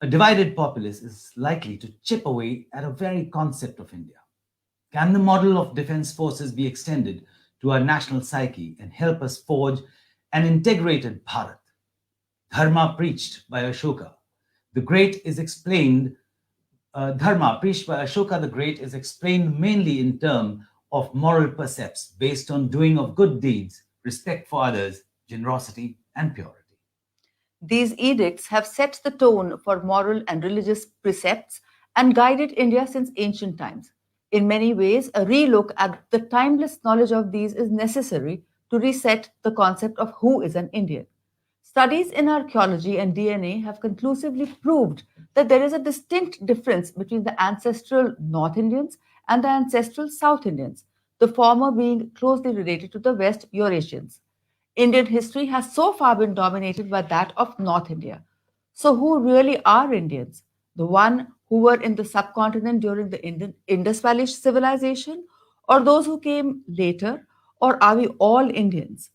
A divided populace is likely to chip away at a very concept of India. Can the model of defense forces be extended to our national psyche and help us forge an integrated Bharat? Dharma preached by Ashoka the Great is explained. Dharma preached by Ashoka the Great is explained mainly in terms of moral precepts based on doing of good deeds, respect for others, generosity, and purity. These edicts have set the tone for moral and religious precepts and guided India since ancient times. In many ways, a relook at the timeless knowledge of these is necessary to reset the concept of who is an Indian. Studies in archaeology and DNA have conclusively proved that there is a distinct difference between the ancestral North Indians and the ancestral South Indians, the former being closely related to the West Eurasians. Indian history has so far been dominated by that of North India. So, who really are Indians? The one who were in the subcontinent during the Indus Valley civilization, or those who came later, or are we all Indians?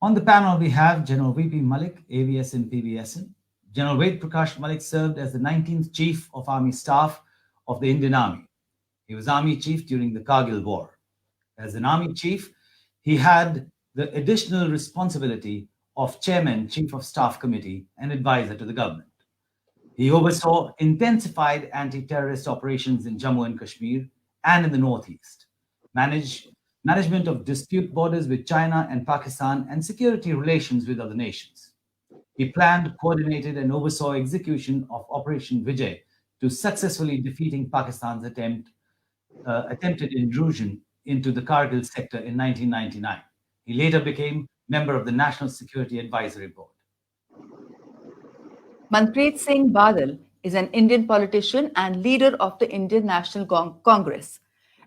On the panel, we have General VP Malik, AVS and PVSN. General Ved Prakash Malik served as the 19th Chief of Army Staff of the Indian Army. He was Army Chief during the Kargil War. As an Army Chief, he had the additional responsibility of Chairman, Chief of Staff Committee, and advisor to the government. He oversaw intensified anti-terrorist operations in Jammu and Kashmir and in the Northeast, management of dispute borders with China and Pakistan, and security relations with other nations. He planned, coordinated, and oversaw execution of Operation Vijay to successfully defeating Pakistan's attempted intrusion into the Kargil sector in 1999. He later became member of the National Security Advisory Board. Manpreet Singh Badal is an Indian politician and leader of the Indian National Congress.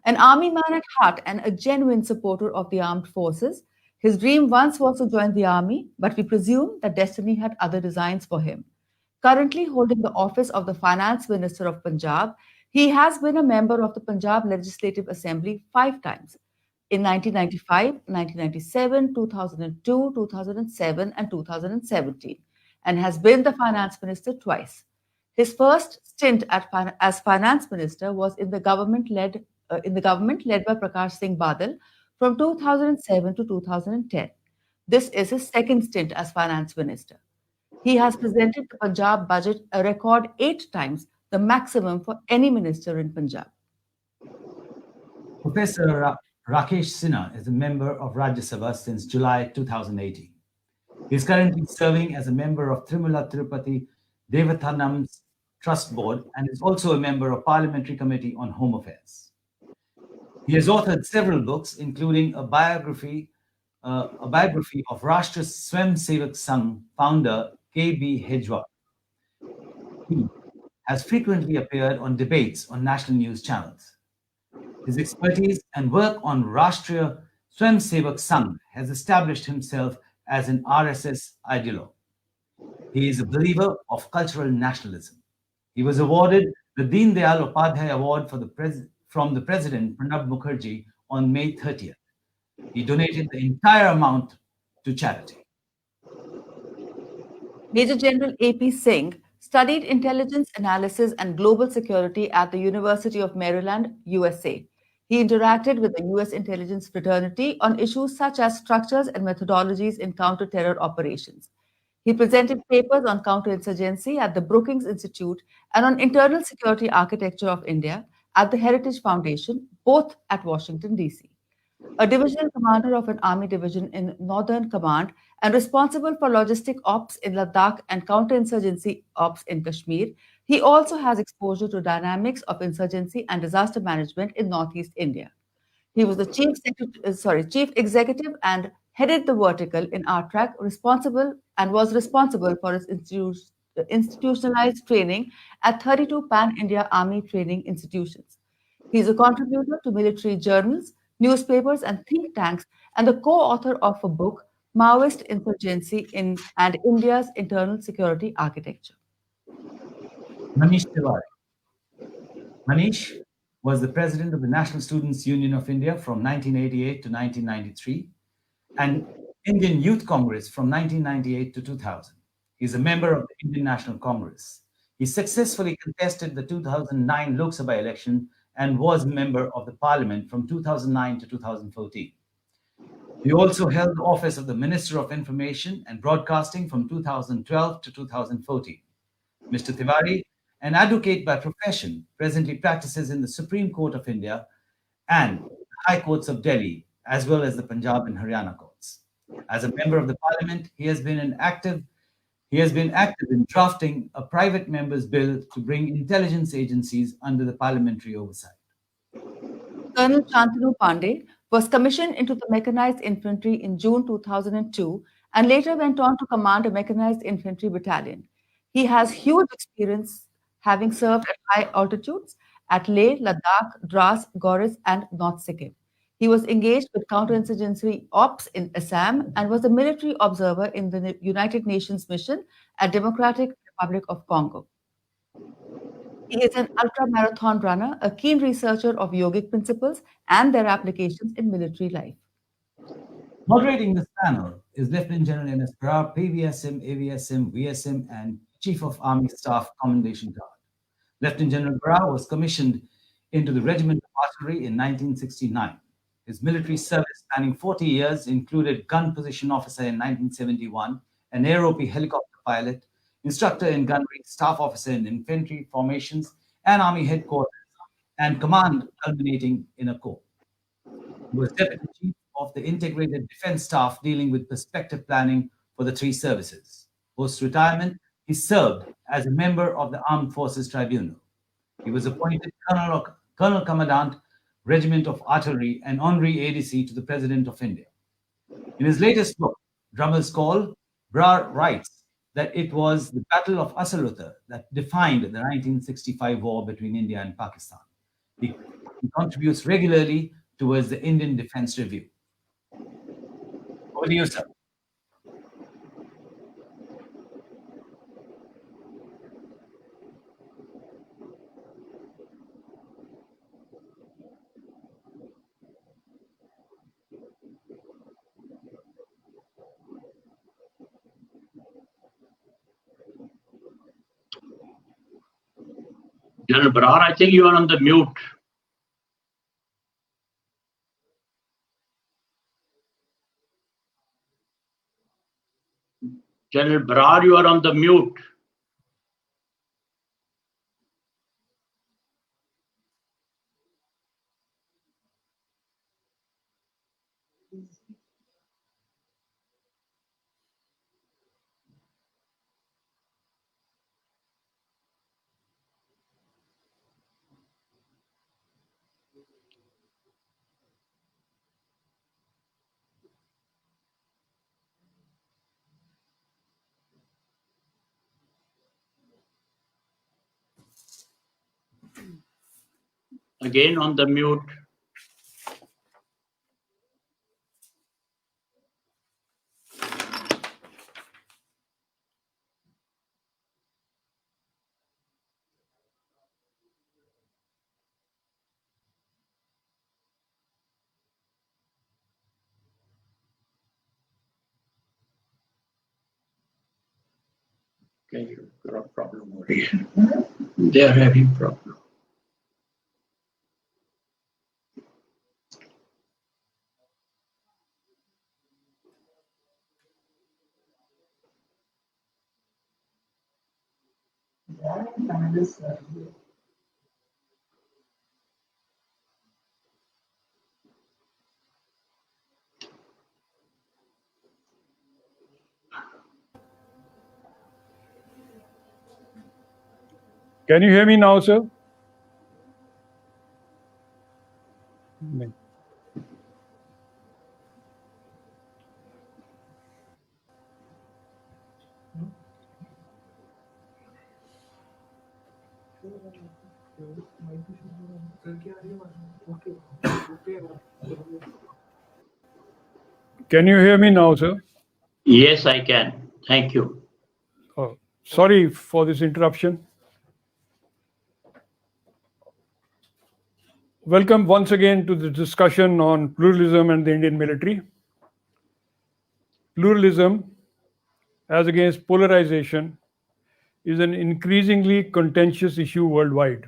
An army man at heart and a genuine supporter of the armed forces, his dream once was to join the army, but we presume that destiny had other designs for him. Currently holding the office of the Finance Minister of Punjab, he has been a member of the Punjab Legislative Assembly 5 times in 1995, 1997, 2002, 2007, and 2017, and has been the finance minister twice. His first stint as finance minister was in the government led by Prakash Singh Badal from 2007 to 2010. This is his second stint as finance minister. He has presented the Punjab budget a record 8 times, the maximum for any minister in Punjab. Professor Rakesh Sinha is a member of Rajya Sabha since July 2018. He is currently serving as a member of Trimula Tirupati Devathanam's Trust Board and is also a member of Parliamentary Committee on Home Affairs. He has authored several books, including a biography of Rashtra Swayamsevak Sangh founder K.B. Hejwar. He has frequently appeared on debates on national news channels. His expertise and work on Rashtriya Swayamsevak Sangh has established himself as an RSS ideologue. He is a believer of cultural nationalism. He was awarded the Deen Dayal Upadhyay Award from the President Pranab Mukherjee on May 30th. He donated the entire amount to charity. Major General A.P. Singh studied intelligence analysis and global security at the University of Maryland, USA. He interacted with the US intelligence fraternity on issues such as structures and methodologies in counter-terror operations. He presented papers on counterinsurgency at the Brookings Institute and on internal security architecture of India at the Heritage Foundation, both at Washington, D.C. A divisional commander of an army division in Northern Command and responsible for logistic ops in Ladakh and counterinsurgency ops in Kashmir, he also has exposure to dynamics of insurgency and disaster management in Northeast India. He was the chief executive and headed the vertical in RTRAC, was responsible for its institutionalized training at 32 Pan-India Army training institutions. He is a contributor to military journals, newspapers, and think tanks, and the co-author of a book, Maoist Insurgency and India's Internal Security Architecture. Manish Tiwari. Manish was the president of the National Students' Union of India from 1988 to 1993 and Indian Youth Congress from 1998 to 2000. He is a member of the Indian National Congress. He successfully contested the 2009 Lok Sabha election and was a member of the parliament from 2009 to 2014. He also held the office of the Minister of Information and Broadcasting from 2012 to 2014. Mr. Tiwari, an advocate by profession, presently practices in the Supreme Court of India and High Courts of Delhi, as well as the Punjab and Haryana courts. As a member of the parliament, he has been active in drafting a private member's bill to bring intelligence agencies under the parliamentary oversight. Colonel Shantanu Pandey was commissioned into the mechanized infantry in June 2002 and later went on to command a mechanized infantry battalion. He has huge experience having served at high altitudes at Leh, Ladakh, Dras, Goris, and North Sikkim. He was engaged with counterinsurgency ops in Assam and was a military observer in the United Nations mission at Democratic Republic of Congo. He is an ultra-marathon runner, a keen researcher of yogic principles and their applications in military life. Moderating this panel is Lieutenant General MS Brar, PVSM, AVSM, VSM, and Chief of Army Staff Commendation Guard. Lieutenant General Brar was commissioned into the Regiment of Artillery in 1969. His military service spanning 40 years included gun position officer in 1971, an aeroplane helicopter pilot, instructor in gunnery, staff officer in infantry formations and army headquarters, and command culminating in a corps. He was deputy chief of the integrated defense staff dealing with perspective planning for the three services. Post-retirement, he served as a member of the Armed Forces Tribunal. He was appointed Colonel Commandant, Regiment of Artillery, and Honorary ADC to the President of India. In his latest book, Drummer's Call, Brar writes that it was the Battle of Asalutta that defined the 1965 war between India and Pakistan. He contributes regularly towards the Indian Defense Review. Over to you, sir. General Brar, I think you are on the mute. General Brar, you are on the mute. Again on the mute. Okay, you've got a problem over here. They are having problem. Can you hear me now, sir? No. Can you hear me now, sir? Yes, I can. Thank you. Oh, sorry for this interruption. Welcome once again to the discussion on pluralism and the Indian military. Pluralism as against polarization is an increasingly contentious issue worldwide.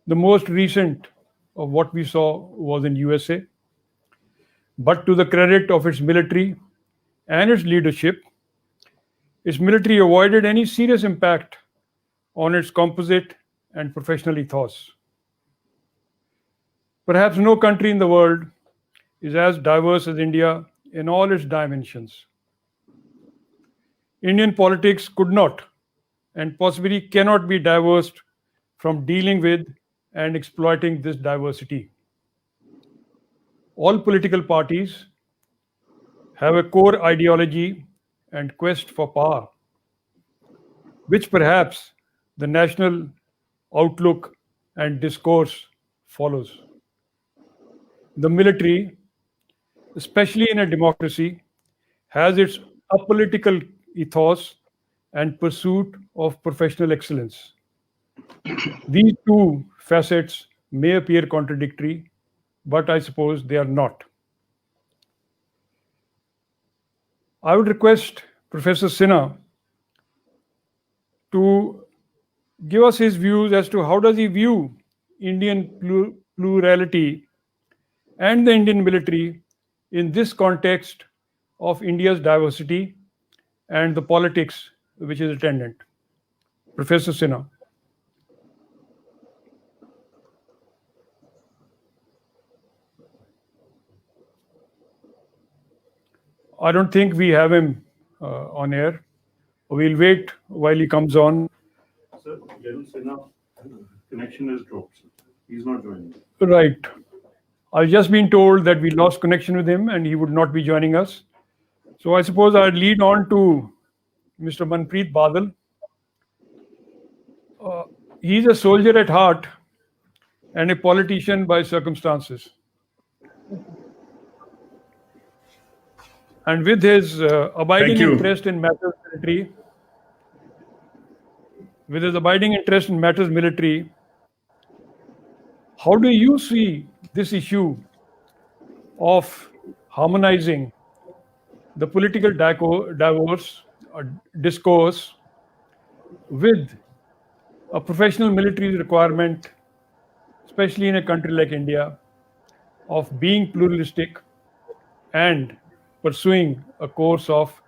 The most recent of what we saw was in USA, but to the credit of its military and its leadership, its military avoided any serious impact on its composite and professional ethos. Perhaps no country in the world is as diverse as India in all its dimensions. Indian politics could not and possibly cannot be divorced from dealing with and exploiting this diversity. All political parties have a core ideology and quest for power, which perhaps the national outlook and discourse follows. The military, especially in a democracy, has its apolitical ethos and pursuit of professional excellence. These two facets may appear contradictory, but I suppose they are not. I would request Professor Sinha to give us his views as to how does he view Indian plurality and the Indian military in this context of India's diversity and the politics which is attendant. Professor Sinha. I don't think we have him on air. We'll wait while he comes on. Sir, General Sinha, connection is dropped. He's not joining. Right. I've just been told that we lost connection with him and he would not be joining us. So I suppose I'd lead on to Mr. Manpreet Badal. He's a soldier at heart and a politician by circumstances. And with his abiding interest in matters military, how do you see this issue of harmonizing the political discourse with a professional military requirement, especially in a country like India, of being pluralistic and pursuing a course of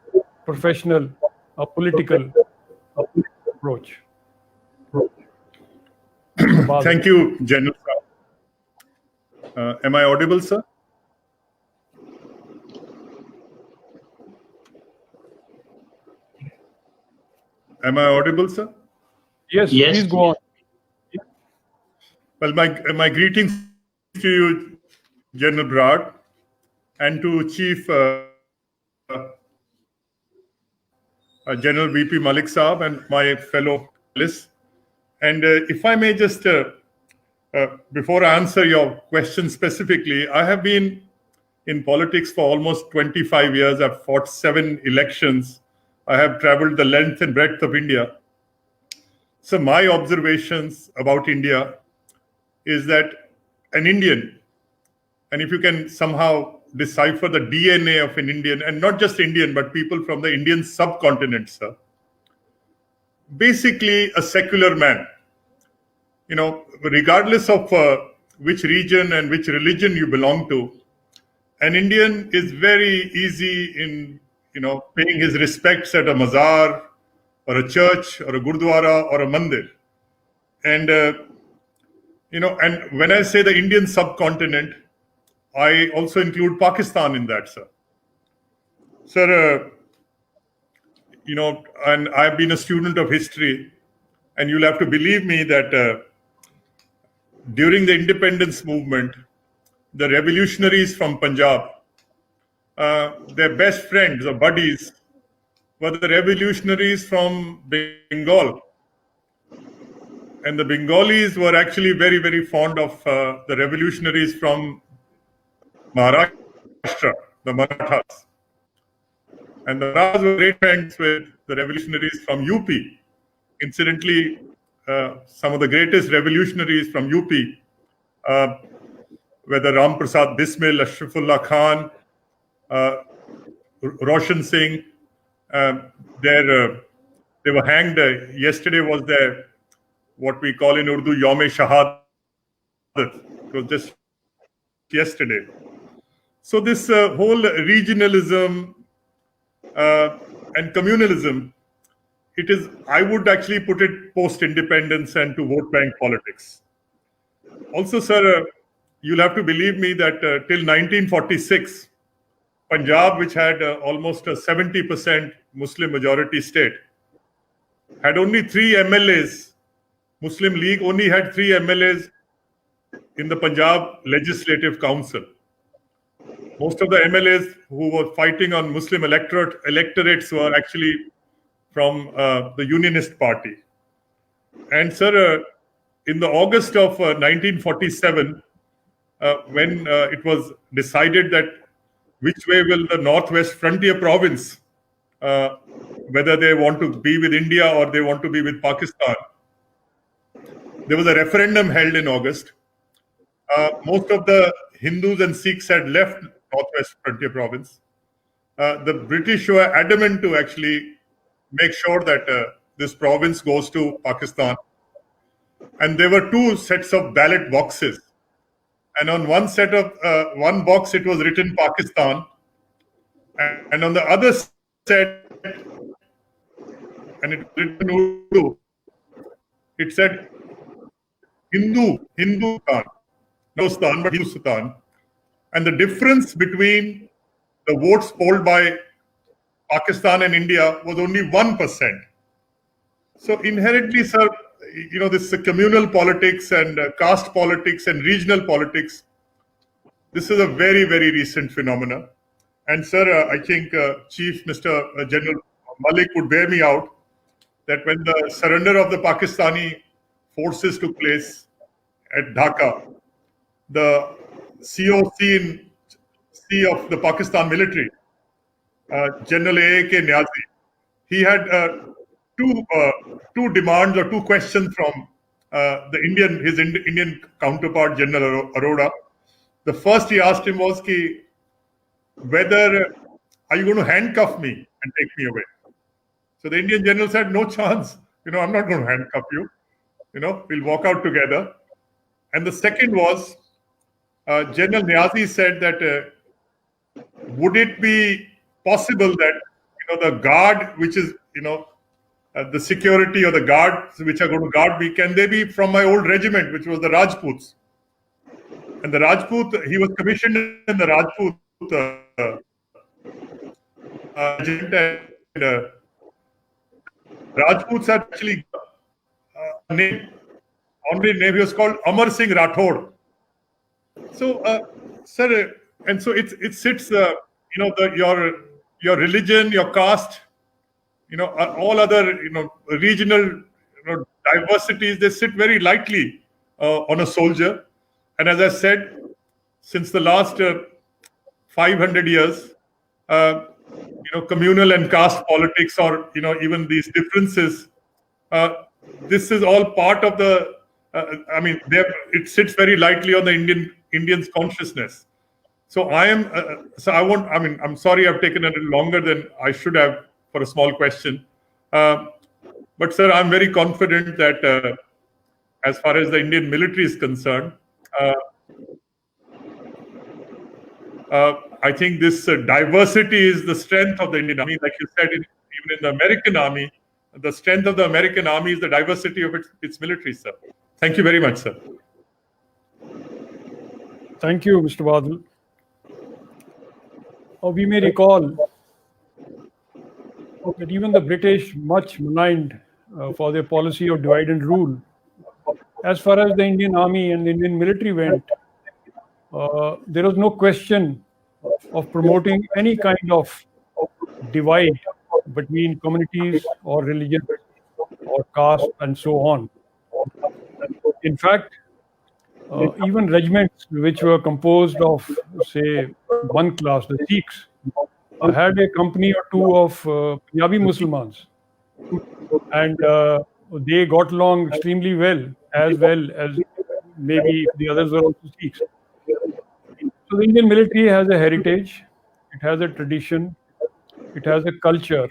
professional, political approach? Thank you, General. Am I audible, sir? Am I audible, sir? Yes, Yes. please go on. Well, my greetings to you, General Brad, and to Chief General VP Malik Saab and my fellow panelists. And if I may just, before I answer your question specifically, I have been in politics for almost 25 years. I've fought 7 elections. I have traveled the length and breadth of India. So my observations about India is that an Indian, and if you can somehow decipher the DNA of an Indian, and not just Indian, but people from the Indian subcontinent, sir, basically a secular man. You know, regardless of which region and which religion you belong to, an Indian is very easy in, paying his respects at a mazar or a church or a gurdwara or a mandir. And, and when I say the Indian subcontinent, I also include Pakistan in that, sir. Sir, and I've been a student of history, and you'll have to believe me that during the independence movement, the revolutionaries from Punjab, their best friends or buddies were the revolutionaries from Bengal. And the Bengalis were actually very, very fond of the revolutionaries from Maharashtra, the Marathas. And the Marathas were great friends with the revolutionaries from UP. Incidentally, some of the greatest revolutionaries from UP, whether Ram Prasad Bismil, Ashrafullah Khan, Roshan Singh, They were hanged. Yesterday was their, what we call in Urdu, Yawm-e-Shahadat. It was just yesterday. So this whole regionalism and communalism, it is, I would actually put it post-independence and to vote bank politics. Also, sir, you'll have to believe me that till 1946, Punjab, which had almost a 70% Muslim majority state, had only 3 MLAs. Muslim League only had 3 MLAs in the Punjab Legislative Council. Most of the MLAs who were fighting on Muslim electorates were actually from the Unionist Party. And sir, in the August of 1947, when it was decided that which way will the Northwest Frontier Province, whether they want to be with India or they want to be with Pakistan, there was a referendum held in August. Most of the Hindus and Sikhs had left Northwest Frontier Province. The British were adamant to actually make sure that this province goes to Pakistan. And there were 2 sets of ballot boxes. And on one set of one box, it was written Pakistan. And on the other set, and it was written Urdu, it said Hindustan. No Stan, but Hindustan. And the difference between the votes polled by Pakistan and India was only 1%. So inherently, sir, you know, this communal politics and caste politics and regional politics, this is a very, very recent phenomenon. And sir, I think Chief Mr. General Malik would bear me out that when the surrender of the Pakistani forces took place at Dhaka, the COC of the Pakistan military, General A.K. Niazi, he had two demands or 2 questions from his Indian counterpart, General Arora. The first he asked him was whether are you going to handcuff me and take me away? So the Indian general said, no chance. You know, I'm not going to handcuff you. You know, we'll walk out together. And the second was, General Niazi said that would it be possible that, you know, the guard, which is, you know, the security or the guards which are going to guard me, can they be from my old regiment, which was the Rajputs? And the Rajput, he was commissioned in the Rajput regiment. Rajputs had actually a name, honorary name. He was called Amar Singh Rathod. So, sir, and so it sits, you know, your religion, your caste, you know, all other, you know, regional, you know, diversities, they sit very lightly on a soldier. And as I said, since the last 500 years, you know, communal and caste politics, or, you know, even these differences, this is all part of the, I mean, it sits very lightly on the Indian's consciousness. So I'm sorry I've taken a little longer than I should have for a small question. But sir, I'm very confident that as far as the Indian military is concerned, I think this diversity is the strength of the Indian Army. Like you said, even in the American Army, the strength of the American Army is the diversity of its military, sir. Thank you very much, sir. Thank you, Mr. Badal. We may recall that even the British, much maligned for their policy of divide and rule, as far as the Indian Army and the Indian military went, there was no question of promoting any kind of divide between communities or religion or caste and so on. In fact, even regiments which were composed of, say, one class, the Sikhs, had a company or 2 of Punjabi Muslimans, and they got along extremely well as maybe the others were also Sikhs. So the Indian military has a heritage, it has a tradition, it has a culture,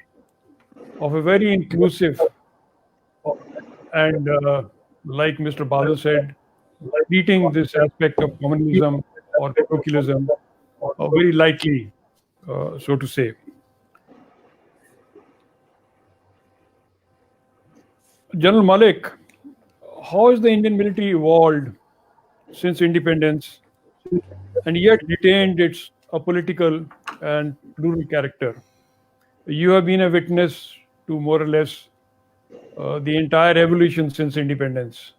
of a very inclusive and, like Mr. Badal said, treating this aspect of communalism or parochialism very lightly, so to say. General Malik, how has the Indian military evolved since independence and yet retained its apolitical and plural character? You have been a witness to more or less the entire evolution since independence.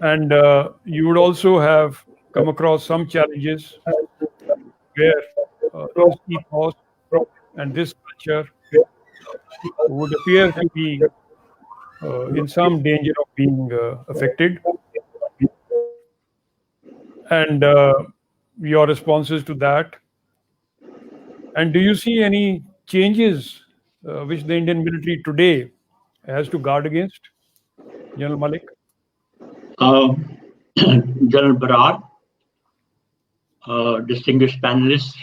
And you would also have come across some challenges where this ethos and this culture would appear to be in some danger of being affected. And your responses to that. And do you see any changes which the Indian military today has to guard against? General Malik? General Barar, distinguished panelists,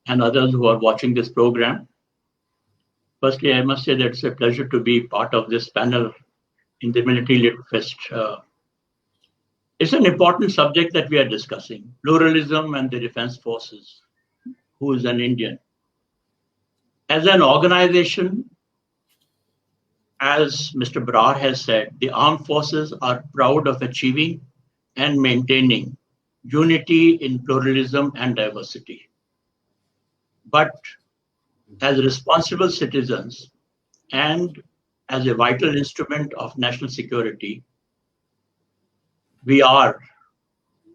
and others who are watching this program. Firstly, I must say that it's a pleasure to be part of this panel in the Military Lit Fest. It's an important subject that we are discussing, pluralism and the defense forces. Who is an Indian? As an organization, as Mr. Brar has said, the armed forces are proud of achieving and maintaining unity in pluralism and diversity. But as responsible citizens and as a vital instrument of national security, we are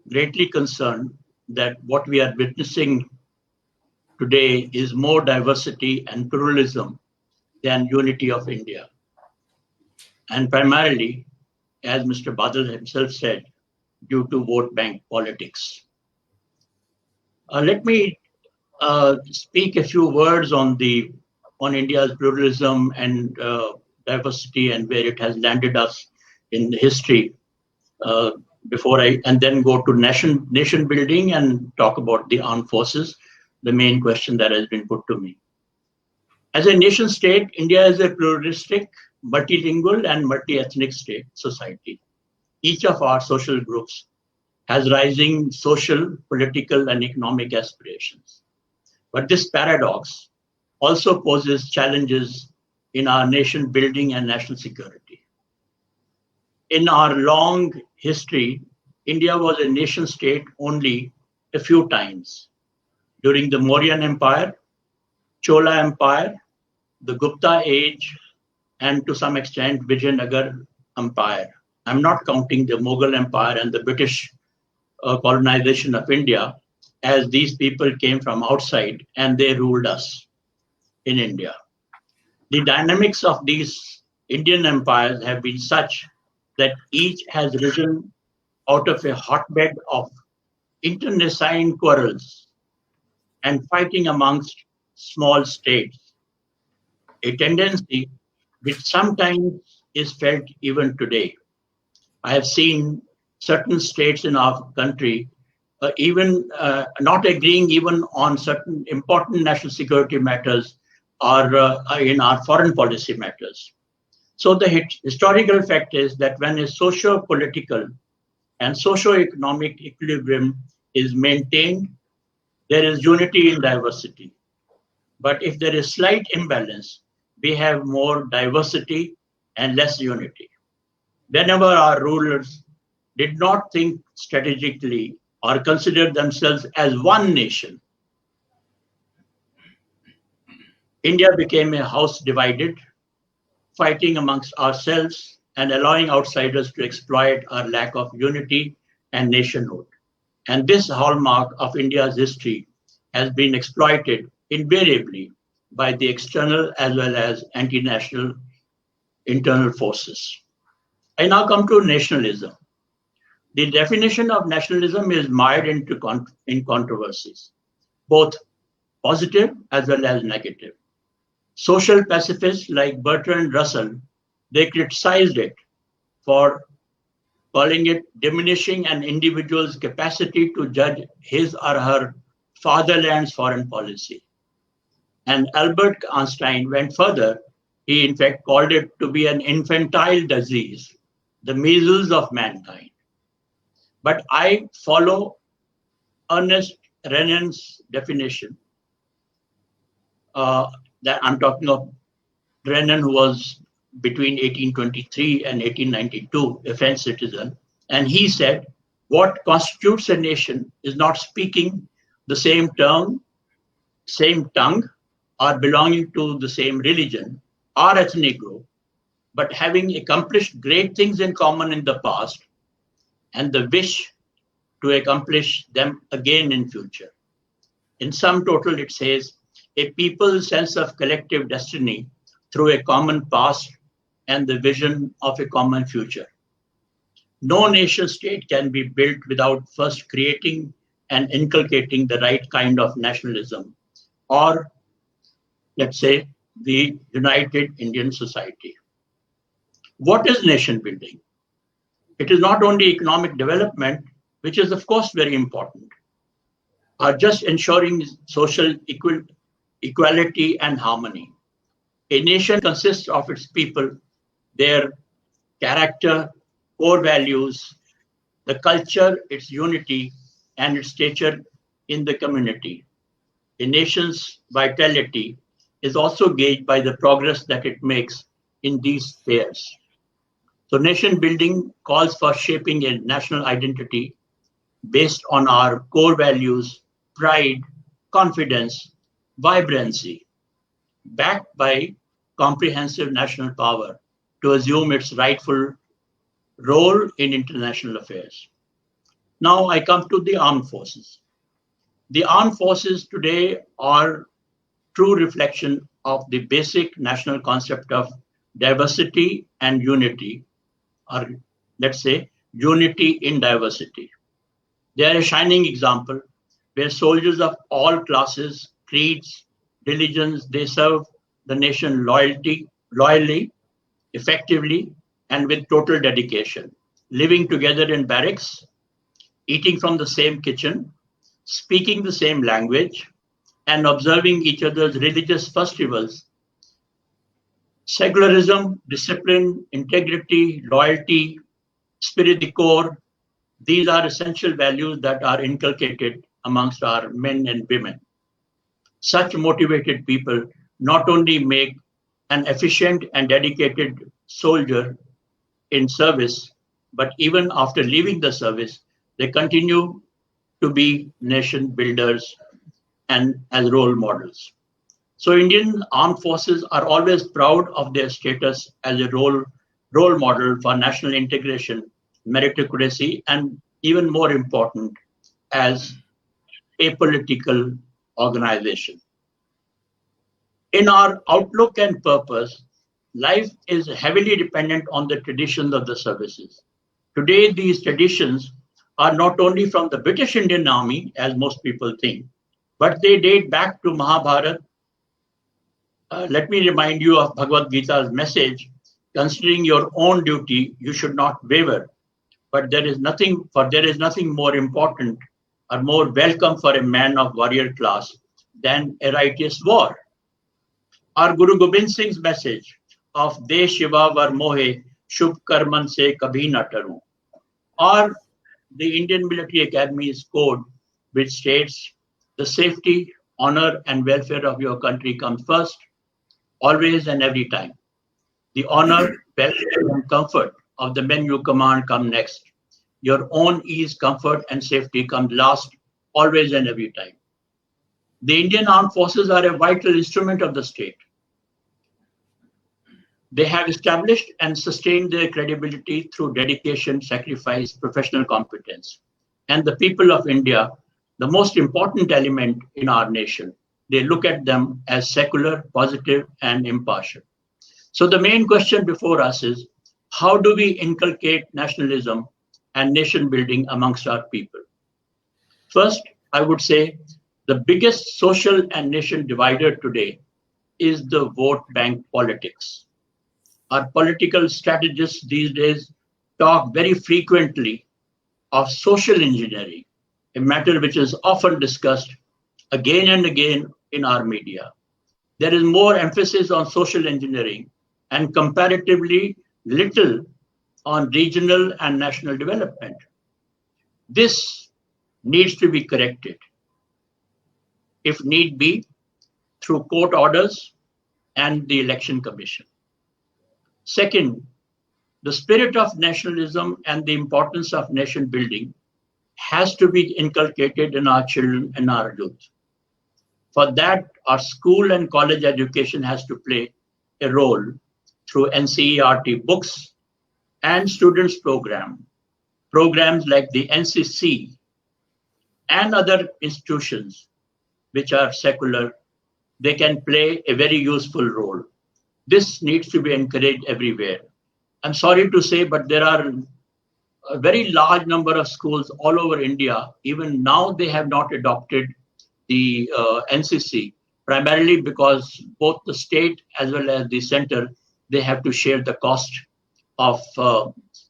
greatly concerned that what we are witnessing today is more diversity and pluralism than unity of India. And primarily, as Mr. Badal himself said, due to vote bank politics. Let me speak a few words on India's pluralism and diversity and where it has landed us in history and then go to nation building and talk about the armed forces, the main question that has been put to me. As a nation state, India is a pluralistic, multilingual and multi-ethnic state society. Each of our social groups has rising social, political and economic aspirations. But this paradox also poses challenges in our nation building and national security. In our long history, India was a nation state only a few times. During the Mauryan Empire, Chola Empire, the Gupta age, and to some extent Vijayanagar Empire. I'm not counting the Mughal Empire and the British colonization of India, as these people came from outside and they ruled us in India. The dynamics of these Indian empires have been such that each has risen out of a hotbed of internecine quarrels and fighting amongst small states, a tendency which sometimes is felt even today. I have seen certain states in our country even not agreeing even on certain important national security matters or in our foreign policy matters. So the historical fact is that when a socio-political and socio-economic equilibrium is maintained, there is unity in diversity. But if there is slight imbalance, we have more diversity and less unity. Whenever our rulers did not think strategically or consider themselves as one nation, India became a house divided, fighting amongst ourselves and allowing outsiders to exploit our lack of unity and nationhood. And this hallmark of India's history has been exploited invariably by the external as well as anti-national internal forces. I now come to nationalism. The definition of nationalism is mired in controversies, both positive as well as negative. Social pacifists like Bertrand Russell, they criticized it for calling it diminishing an individual's capacity to judge his or her fatherland's foreign policy. And Albert Einstein went further. He, in fact, called it to be an infantile disease, the measles of mankind. But I follow Ernest Renan's definition. That I'm talking of Renan, who was between 1823 and 1892, a French citizen. And he said, what constitutes a nation is not speaking the same tongue, or belonging to the same religion or ethnic group, but having accomplished great things in common in the past and the wish to accomplish them again in future. In sum total, it says, a people's sense of collective destiny through a common past and the vision of a common future. No nation state can be built without first creating and inculcating the right kind of nationalism, or let's say the United Indian Society. What is nation building? It is not only economic development, which is of course very important, or just ensuring social equality and harmony. A nation consists of its people, their character, core values, the culture, its unity, and its stature in the community. A nation's vitality is also gauged by the progress that it makes in these spheres. So nation building calls for shaping a national identity based on our core values, pride, confidence, vibrancy, backed by comprehensive national power to assume its rightful role in international affairs. Now I come to the armed forces. The armed forces today are true reflection of the basic national concept of diversity and unity, or let's say unity in diversity. They are a shining example where soldiers of all classes, creeds, religions, they serve the nation loyally, effectively, and with total dedication, living together in barracks, eating from the same kitchen, speaking the same language, and observing each other's religious festivals. Secularism, discipline, integrity, loyalty, spirit de corps, these are essential values that are inculcated amongst our men and women. Such motivated people not only make an efficient and dedicated soldier in service, but even after leaving the service, they continue to be nation builders and as role models. So Indian armed forces are always proud of their status as a role model for national integration, meritocracy, and even more important, as a political organization. In our outlook and purpose, life is heavily dependent on the traditions of the services. Today, these traditions are not only from the British Indian Army, as most people think, but they date back to Mahabharata. Let me remind you of Bhagavad Gita's message, considering your own duty, you should not waver. But there is nothing more important or more welcome for a man of warrior class than a righteous war. Our Guru Gobind Singh's message of De Shiva Var Mohe Shubh Karman Se Kabhi Na Taru, or the Indian Military Academy's code, which states the safety, honor, and welfare of your country comes first, always and every time. The honor, welfare, and comfort of the men you command come next. Your own ease, comfort, and safety comes last, always and every time. The Indian Armed Forces are a vital instrument of the state. They have established and sustained their credibility through dedication, sacrifice, professional competence. And the people of India, the most important element in our nation, they look at them as secular, positive, and impartial. So the main question before us is, how do we inculcate nationalism and nation building amongst our people? First, I would say the biggest social and nation divider today is the vote bank politics. Our political strategists these days talk very frequently of social engineering, a matter which is often discussed again and again in our media. there is more emphasis on social engineering and comparatively little on regional and national development. This needs to be corrected, if need be, through court orders and the Election Commission. Second, the spirit of nationalism and the importance of nation building has to be inculcated in our children and our youth. For that, our school and college education has to play a role through NCERT books and students' programs like the NCC and other institutions which are secular. They can play a very useful role. This needs to be encouraged everywhere. I'm sorry to say, but there are a very large number of schools all over India. Even now, they have not adopted the NCC, primarily because both the state as well as the center, they have to share the cost of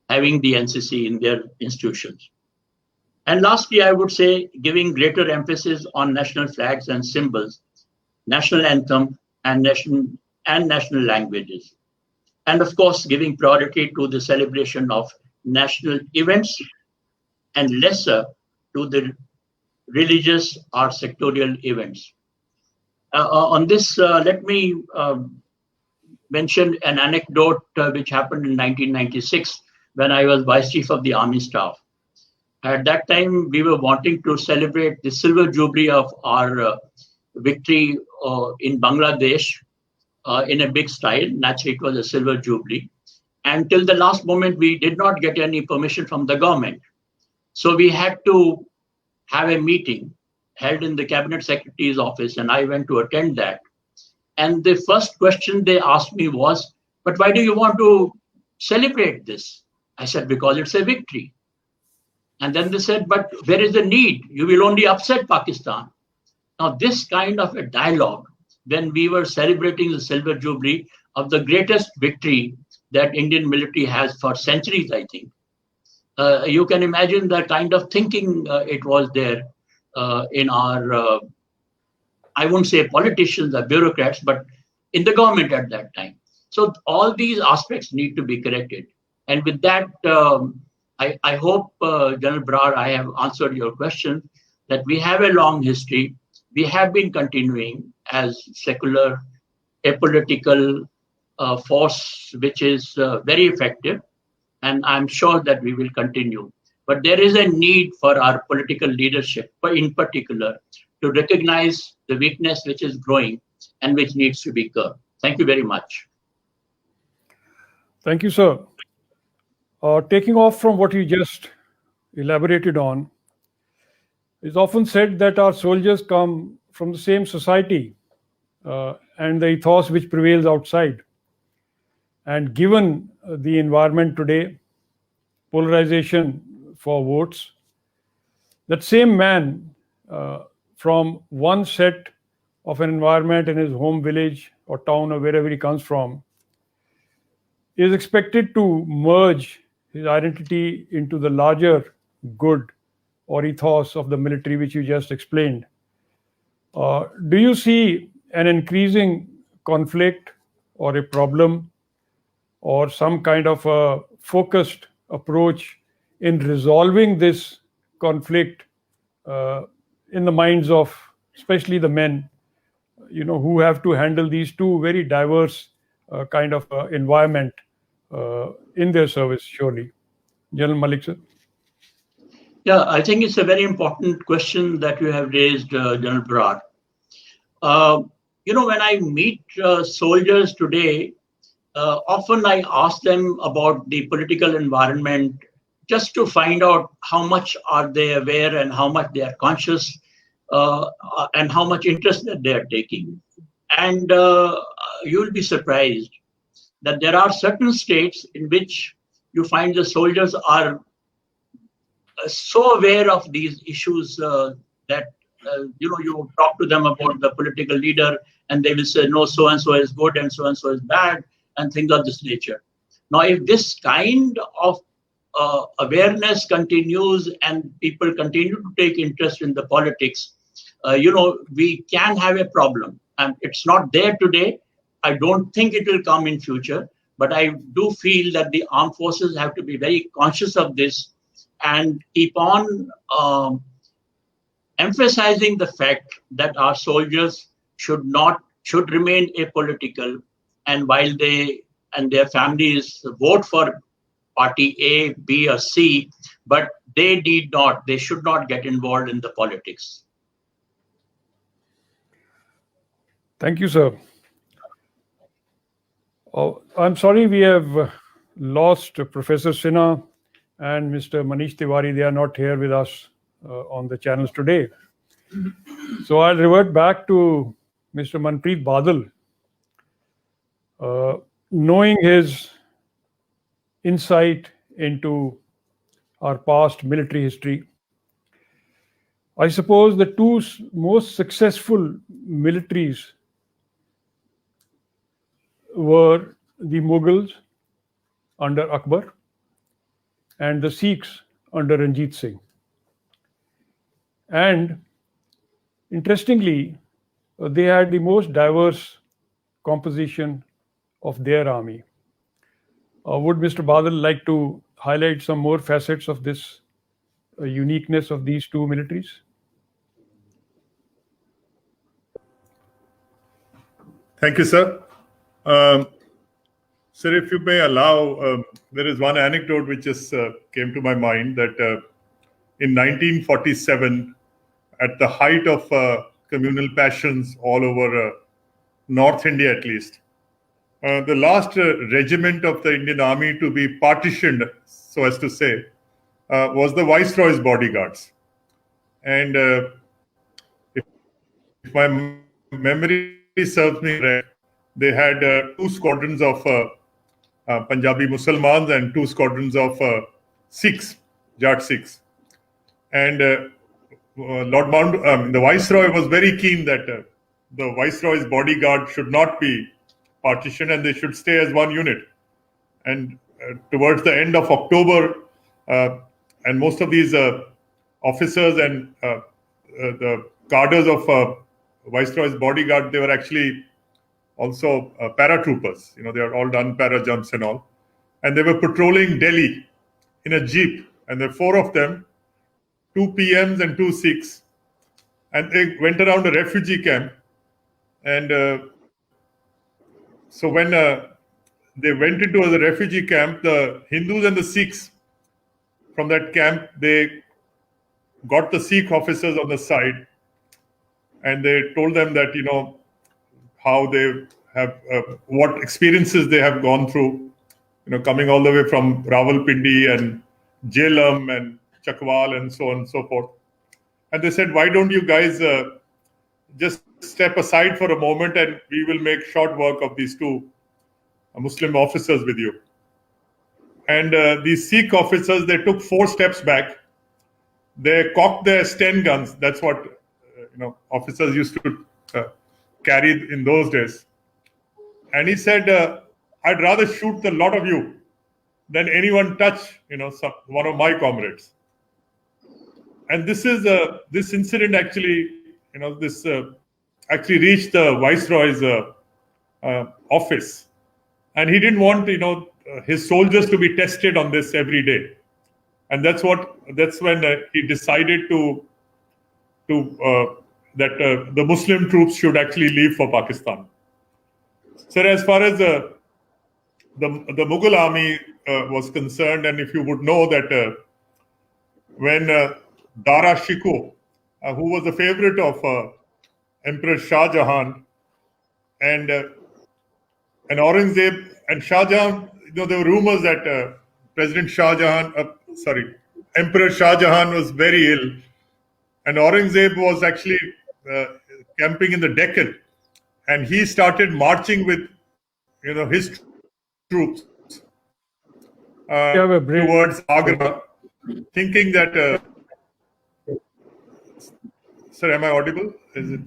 having the NCC in their institutions. And lastly, I would say giving greater emphasis on national flags and symbols, national anthem, and national languages. And of course, giving priority to the celebration of national events and lesser to the religious or sectorial events. On this, let me mention an anecdote which happened in 1996 when I was Vice Chief of the Army Staff. At that time, we were wanting to celebrate the silver jubilee of our victory in Bangladesh in a big style. Naturally, it was a silver jubilee. And till the last moment, we did not get any permission from the government. So we had to have a meeting held in the Cabinet Secretary's office, and I went to attend that. And the first question they asked me was, but why do you want to celebrate this? I said, because it's a victory. And then they said, but where is the need? You will only upset Pakistan. Now, this kind of a dialogue, when we were celebrating the Silver Jubilee of the greatest victory that Indian military has for centuries, I think. You can imagine the kind of thinking it was there in our, I won't say politicians or bureaucrats, but in the government at that time. So all these aspects need to be corrected. And with that, I hope, General Brar, I have answered your question, that we have a long history. We have been continuing as secular, apolitical force, which is very effective. And I'm sure that we will continue. But there is a need for our political leadership, in particular, to recognize the weakness which is growing and which needs to be curbed. Thank you very much. Thank you, sir. Taking off from what you just elaborated on, it's often said that our soldiers come from the same society and the ethos which prevails outside. And given the environment today, polarization for votes, that same man from one set of an environment in his home village or town or wherever he comes from is expected to merge his identity into the larger good or ethos of the military, which you just explained. Do you see an increasing conflict or a problem or some kind of a focused approach in resolving this conflict in the minds of especially the men, who have to handle these two very diverse kind of environment in their service, surely? General Malik, sir. Yeah, I think it's a very important question that you have raised, General Brar. When I meet soldiers today, often I ask them about the political environment just to find out how much are they aware and how much they are conscious and how much interest that they are taking. And you'll be surprised that there are certain states in which you find the soldiers are so aware of these issues that you talk to them about the political leader and they will say, no, so-and-so is good and so-and-so is bad and things of this nature. Now, if this kind of awareness continues and people continue to take interest in the politics, we can have a problem. it's not there today. I don't think it will come in future, but I do feel that the armed forces have to be very conscious of this and keep on emphasizing the fact that our soldiers should remain apolitical, and while they and their families vote for party A, B, or C, but they should not get involved in the politics. Thank you, sir. Oh, I'm sorry we have lost Professor Sinha and Mr. Manish Tiwari. They are not here with us on the channels today. So I'll revert back to Mr. Manpreet Badal. Knowing his insight into our past military history, I suppose the two most successful militaries were the Mughals under Akbar and the Sikhs under Ranjit Singh. And interestingly, they had the most diverse composition of their army. Would Mr. Badal like to highlight some more facets of this uniqueness of these two militaries? Thank you, sir. Sir, if you may allow, there is one anecdote which just came to my mind that in 1947, at the height of communal passions all over North India at least, the last regiment of the Indian Army to be partitioned, so as to say, was the Viceroy's bodyguards. And if my memory serves me correct, they had 2 squadrons of Punjabi Musalmans and 2 squadrons of Sikhs, Jat Sikhs. And Lord Mount, the Viceroy was very keen that the Viceroy's bodyguard should not be partitioned and they should stay as one unit. And towards the end of October, and most of these officers and the cadres of Viceroy's bodyguard, they were actually also paratroopers. You know, they are all done para jumps and all. And they were patrolling Delhi in a jeep. And there were 4 of them, 2 PMs and 2 Sikhs. And they went around a refugee camp. And so when they went into the refugee camp, the Hindus and the Sikhs from that camp, they got the Sikh officers on the side and they told them that, you know, how they have, what experiences they have gone through, you know, coming all the way from Rawalpindi and Jhelum and Chakwal and so on and so forth. And they said, why don't you guys just step aside for a moment and we will make short work of these 2 Muslim officers with you. And these Sikh officers, they took 4 steps back. They cocked their Sten guns. That's what you know, officers used to carry in those days. And he said, I'd rather shoot the lot of you than anyone touch, you know, one of my comrades. And this is this incident actually, you know, this actually reached the Viceroy's office, and he didn't want, you know, his soldiers to be tested on this every day, and that's when he decided that the Muslim troops should actually leave for Pakistan. So as far as the Mughal army was concerned, and if you would know that when Dara Shikoh, who was a favorite of Emperor Shah Jahan, and Aurangzeb and Shah Jahan, you know, there were rumors that Emperor Shah Jahan was very ill, and Aurangzeb was actually camping in the Deccan, and he started marching with, you know, his troops towards Agra, thinking that. Sir, am I audible? Is it?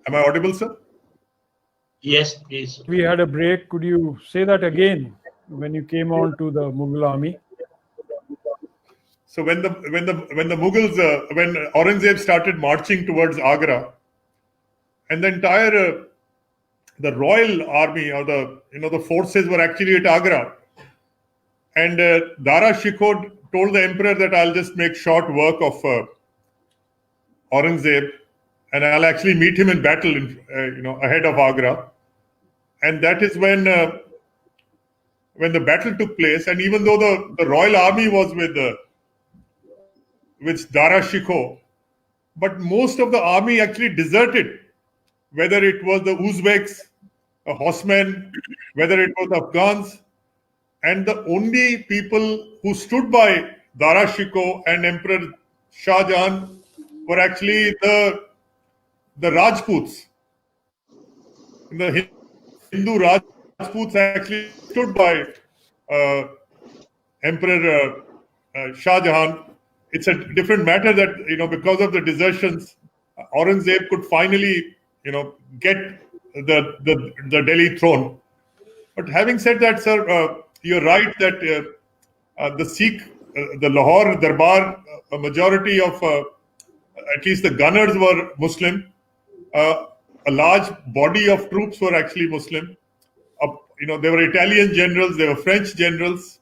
Am I audible, sir? Yes, please. We had a break. Could you say that again when you came on to the Mughal army? So when the Mughals, when Aurangzeb started marching towards Agra, and the entire the royal army or the forces were actually at Agra, and Dara Shikoh told the emperor that I'll just make short work of Aurangzeb, and I'll actually meet him in battle, ahead of Agra, and that is when the battle took place. And even though the royal army was with Dara Shikoh, but most of the army actually deserted, whether it was the Uzbeks, horsemen, whether it was Afghans, and the only people who stood by Dara Shikoh and Emperor Shah Jahan were actually the Rajputs. The Hindu Rajputs actually stood by Emperor Shah Jahan. It's a different matter that, because of the desertions, Aurangzeb could finally, get the Delhi throne. But having said that, sir, you're right that the Sikh, the Lahore Darbar, a majority of, at least the gunners were Muslim. A large body of troops were actually Muslim. There were Italian generals, there were French generals.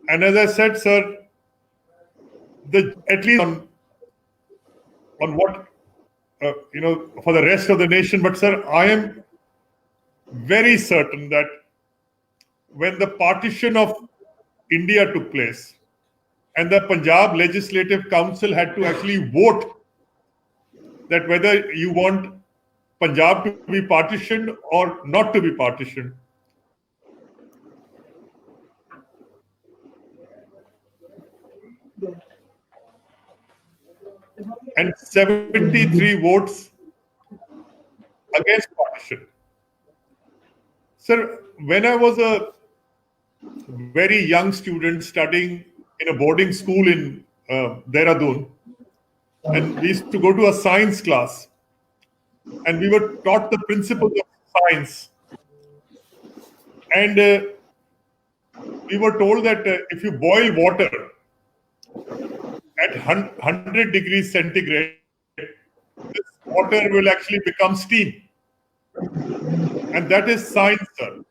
And as I said, sir, at least on what, for the rest of the nation. But sir, I am very certain that when the partition of India took place and the Punjab Legislative Council had to actually vote that whether you want Punjab to be partitioned or not to be partitioned. And 73 votes against partition. Sir, when I was a very young student studying in a boarding school in Dehradun, and we used to go to a science class, and we were taught the principles of science. And we were told that if you boil water at 100 degrees centigrade, this water will actually become steam. And that is science, sir.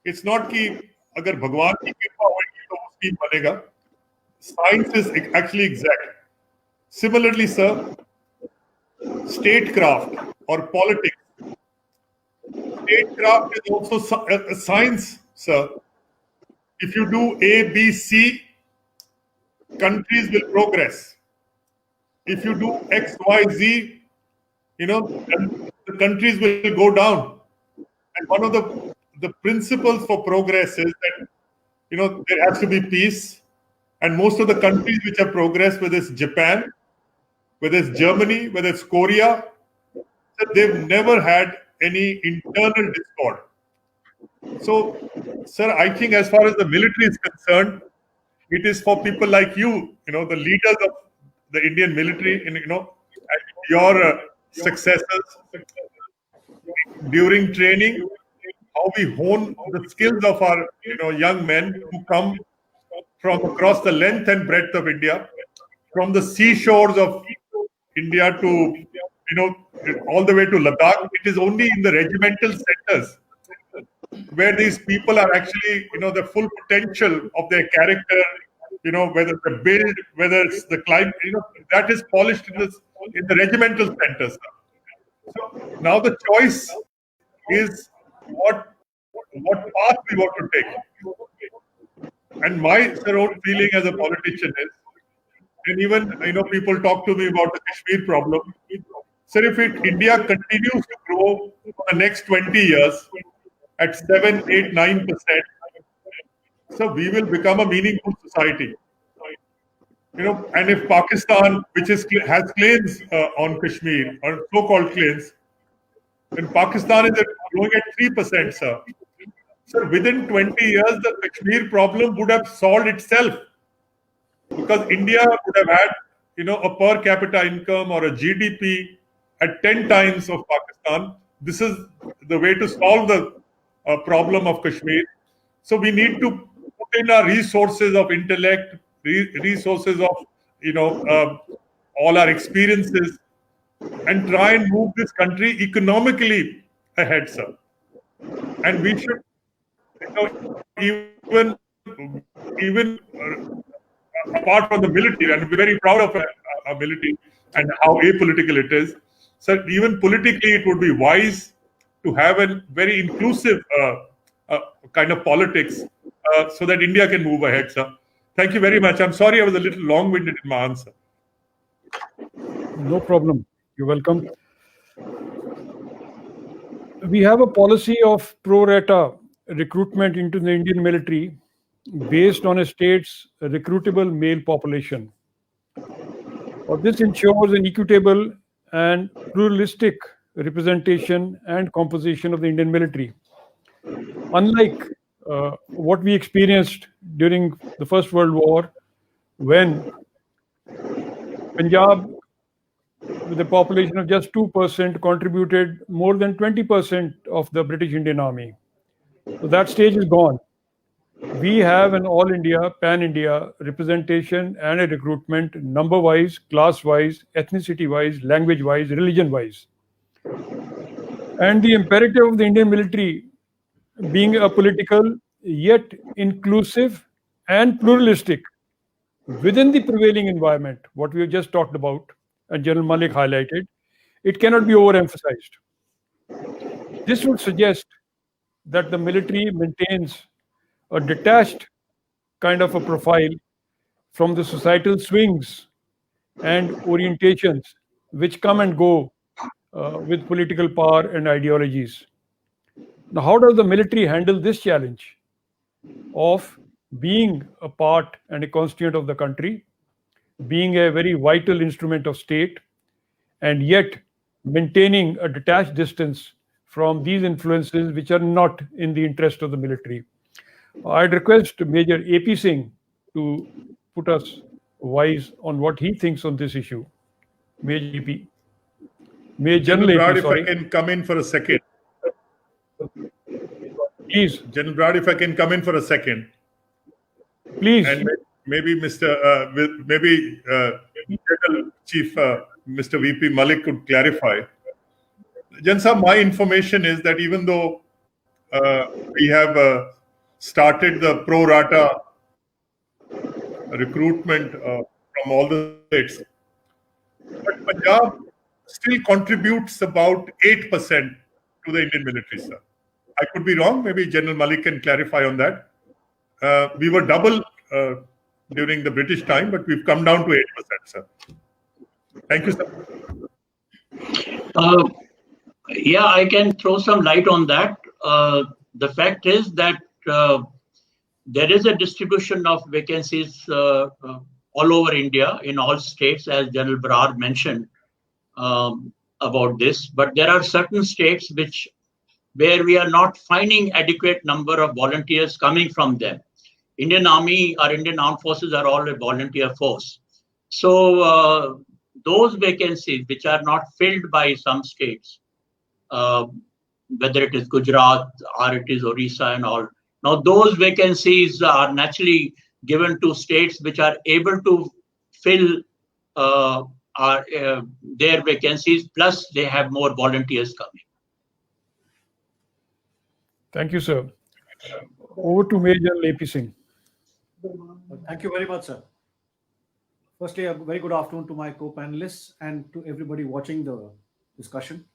It's not कि अगर भगवान की कृपा होगी तो वो steam बनेगा. Science is actually exact. Similarly, sir, statecraft or politics. Statecraft is also a science, sir. If you do A, B, C, countries will progress. If you do X, Y, Z, the countries will go down. And one of the principles for progress is that, there has to be peace. And most of the countries which have progressed, whether it's Japan, whether it's Germany, whether it's Korea, they've never had any internal discord. So, sir, I think as far as the military is concerned, it is for people like you, the leaders of the Indian military, and your successors during training, how we hone the skills of our young men who come from across the length and breadth of India, from the seashores of India to all the way to Ladakh. It is only in the regimental centers where these people are actually, the full potential of their character, whether the build, whether it's the climb, that is polished in the regimental centers. So now the choice is what path we want to take. And my own feeling as a politician is, and even people talk to me about the Kashmir problem. Sir, if India continues to grow for the next 20 years at 7, 8, 9%, so we will become a meaningful society. And if Pakistan, which has claims on Kashmir, or so-called claims, then Pakistan is growing at 3%, sir. So within 20 years, the Kashmir problem would have solved itself, because India would have had, a per capita income or a GDP at 10 times of Pakistan. This is the way to solve the problem of Kashmir. So we need to put in our resources of intellect, resources of, all our experiences, and try and move this country economically ahead, sir. And we should, even apart from the military, and we're very proud of our military and how apolitical it is. So even politically, it would be wise to have a very inclusive kind of politics so that India can move ahead, sir. Thank you very much. I'm sorry I was a little long-winded in my answer. No problem. You're welcome. We have a policy of pro rata recruitment into the Indian military based on a state's recruitable male population. This ensures an equitable and pluralistic representation and composition of the Indian military. Unlike what we experienced during the First World War, when Punjab, with a population of just 2%, contributed more than 20% of the British Indian Army. So that stage is gone. We have an all India, pan India representation and a recruitment number wise, class wise, ethnicity wise, language wise, religion wise. And the imperative of the Indian military being a political yet inclusive and pluralistic within the prevailing environment, what we have just talked about, and General Malik highlighted, it cannot be overemphasized. This would suggest that the military maintains a detached kind of a profile from the societal swings and orientations which come and go with political power and ideologies. Now, how does the military handle this challenge of being a part and a constituent of the country, being a very vital instrument of state, and yet maintaining a detached distance from these influences which are not in the interest of the military? I'd request Major A.P. Singh to put us wise on what he thinks on this issue. Major A.P. Major General A.P., if I can come in for a second. Please. General Brad, if I can come in for a second. Please. And maybe General Chief Mr. VP Malik could clarify. Jansa, my information is that even though we have started the pro rata recruitment from all the states, but Punjab still contributes about 8% to the Indian military, sir. I could be wrong. Maybe General Malik can clarify on that. We were double during the British time, but we've come down to 8%, sir. Thank you, sir. Yeah, I can throw some light on that. The fact is that there is a distribution of vacancies all over India, in all states, as General Brar mentioned about this. But there are certain states where we are not finding adequate number of volunteers coming from them. Indian Army or Indian Armed Forces are all a volunteer force. So those vacancies which are not filled by some states, whether it is Gujarat or it is Orissa and all, now those vacancies are naturally given to states which are able to fill their vacancies, plus they have more volunteers coming. Thank you, sir. Over to Major A.P. Singh. Thank you very much, sir. Firstly, a very good afternoon to my co-panelists and to everybody watching the discussion.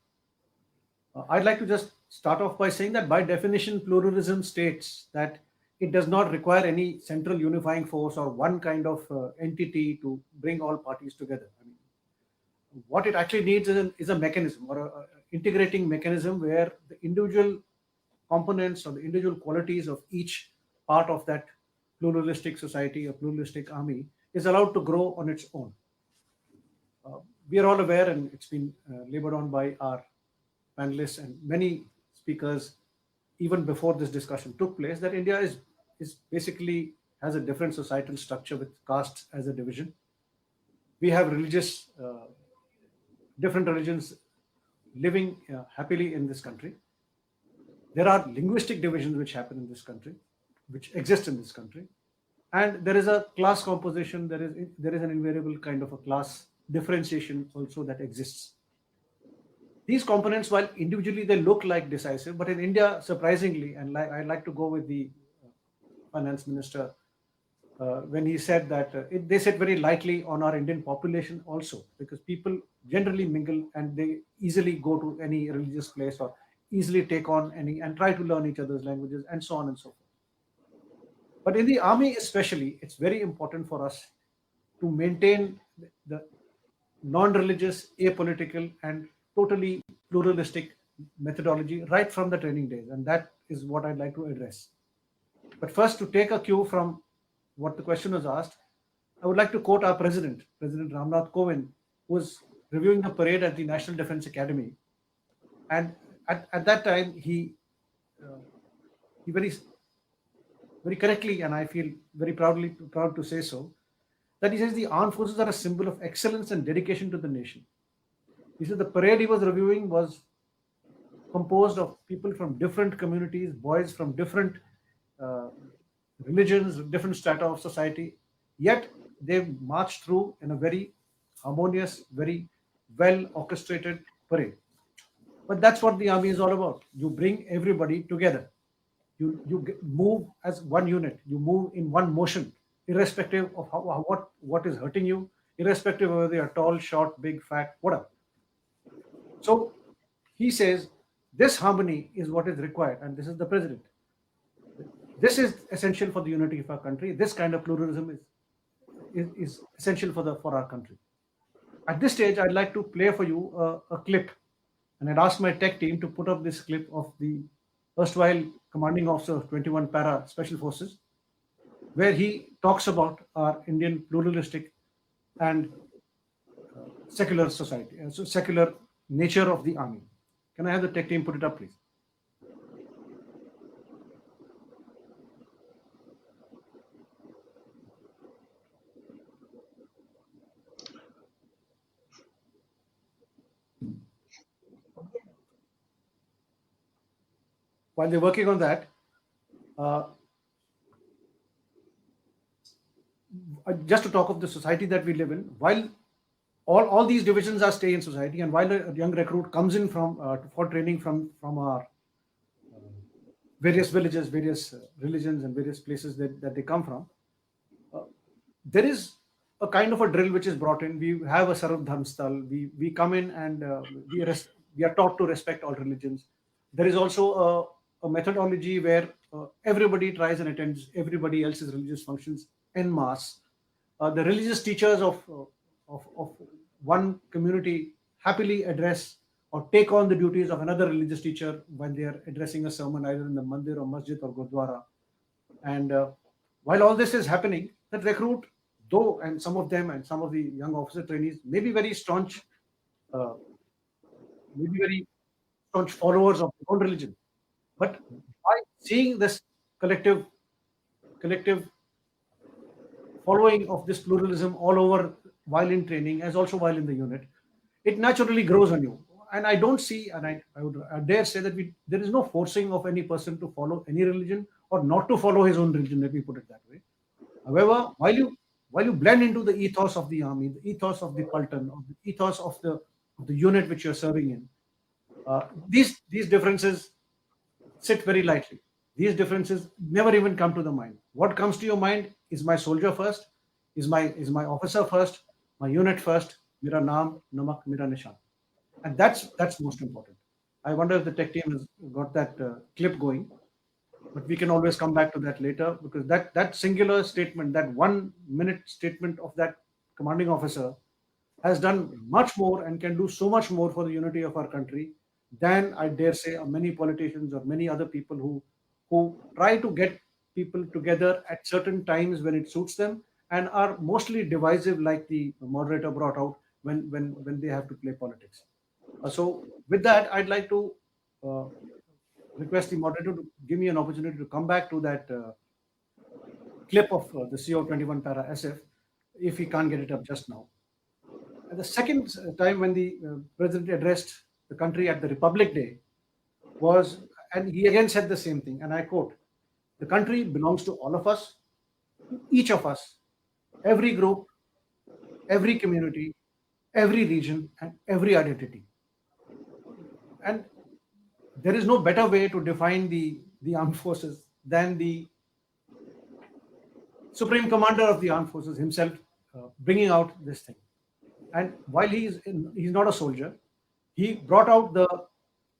I'd like to just start off by saying that by definition, pluralism states that it does not require any central unifying force or one kind of entity to bring all parties together. I mean, what it actually needs is a mechanism or an integrating mechanism where the individual components or the individual qualities of each part of that pluralistic society or pluralistic army is allowed to grow on its own. We are all aware, and it's been labored on by our panelists and many speakers even before this discussion took place, that India is basically has a different societal structure with castes as a division. We have different religions living happily in this country. There are linguistic divisions which happen in this country. which exists in this country, and there is a class composition. There is an invariable kind of a class differentiation also that exists. These components, while individually they look like decisive, but in India, surprisingly, and I'd like to go with the finance minister when he said that they sit very lightly on our Indian population also, because people generally mingle and they easily go to any religious place or easily take on any and try to learn each other's languages and so on and so forth. But in the army especially, it's very important for us to maintain the non-religious, apolitical, and totally pluralistic methodology right from the training days. And that is what I'd like to address. But first, to take a cue from what the question was asked, I would like to quote our President Ramnath Kovind, who was reviewing the parade at the National Defense Academy. And at that time, he very correctly, and I feel very proud to say so, that he says the armed forces are a symbol of excellence and dedication to the nation. He said the parade he was reviewing was composed of people from different communities, boys from different religions, different strata of society, yet they marched through in a very harmonious, very well orchestrated parade. But that's what the army is all about. You bring everybody together. You move as one unit. You move in one motion, irrespective of what is hurting you, irrespective of whether they are tall, short, big, fat, whatever. So he says this harmony is what is required, and this is the president. This is essential for the unity of our country. This kind of pluralism is essential for our country. At this stage, I'd like to play for you a clip, and I'd ask my tech team to put up this clip of the erstwhile commanding officer of 21 Para Special Forces, where he talks about our Indian pluralistic and secular society, so secular nature of the army. Can I have the tech team put it up, please? While they're working on that, just to talk of the society that we live in, while all these divisions are stay in society, and while a young recruit comes in for training from our various villages, various religions, and various places that they come from, there is a kind of a drill which is brought in. We have a Sarv Dharm Sthal. We come in and we are taught to respect all religions. There is also a methodology where everybody tries and attends everybody else's religious functions en masse. The religious teachers of one community happily address or take on the duties of another religious teacher when they are addressing a sermon either in the mandir or masjid or gurdwara. And while all this is happening, that recruit, though, and some of them and some of the young officer trainees may be very staunch, followers of their own religion. But by seeing this collective following of this pluralism all over while in training as also while in the unit, it naturally grows on you. And I don't see, and I dare say that there is no forcing of any person to follow any religion or not to follow his own religion, let me put it that way. However, while you blend into the ethos of the army, the ethos of the Paltan, of the ethos of the unit which you're serving in, these differences sit very lightly. These differences never even come to the mind. What comes to your mind is my soldier first, is my officer first, my unit first, mera naam, namak, mera nishan. And that's most important. I wonder if the tech team has got that clip going, but we can always come back to that later, because that singular statement, that 1 minute statement of that commanding officer has done much more and can do so much more for the unity of our country than, I dare say, many politicians or many other people who try to get people together at certain times when it suits them and are mostly divisive, like the moderator brought out when they have to play politics. So with that, I'd like to request the moderator to give me an opportunity to come back to that clip of the CO 21 Para SF, if he can't get it up just now. And the second time when the president addressed the country at the Republic Day was, and he again said the same thing, and I quote, The country belongs to all of us, each of us, every group, every community, every region, and every identity. And there is no better way to define the armed forces than the Supreme Commander of the Armed Forces himself bringing out this thing. And while he's not a soldier, he brought out the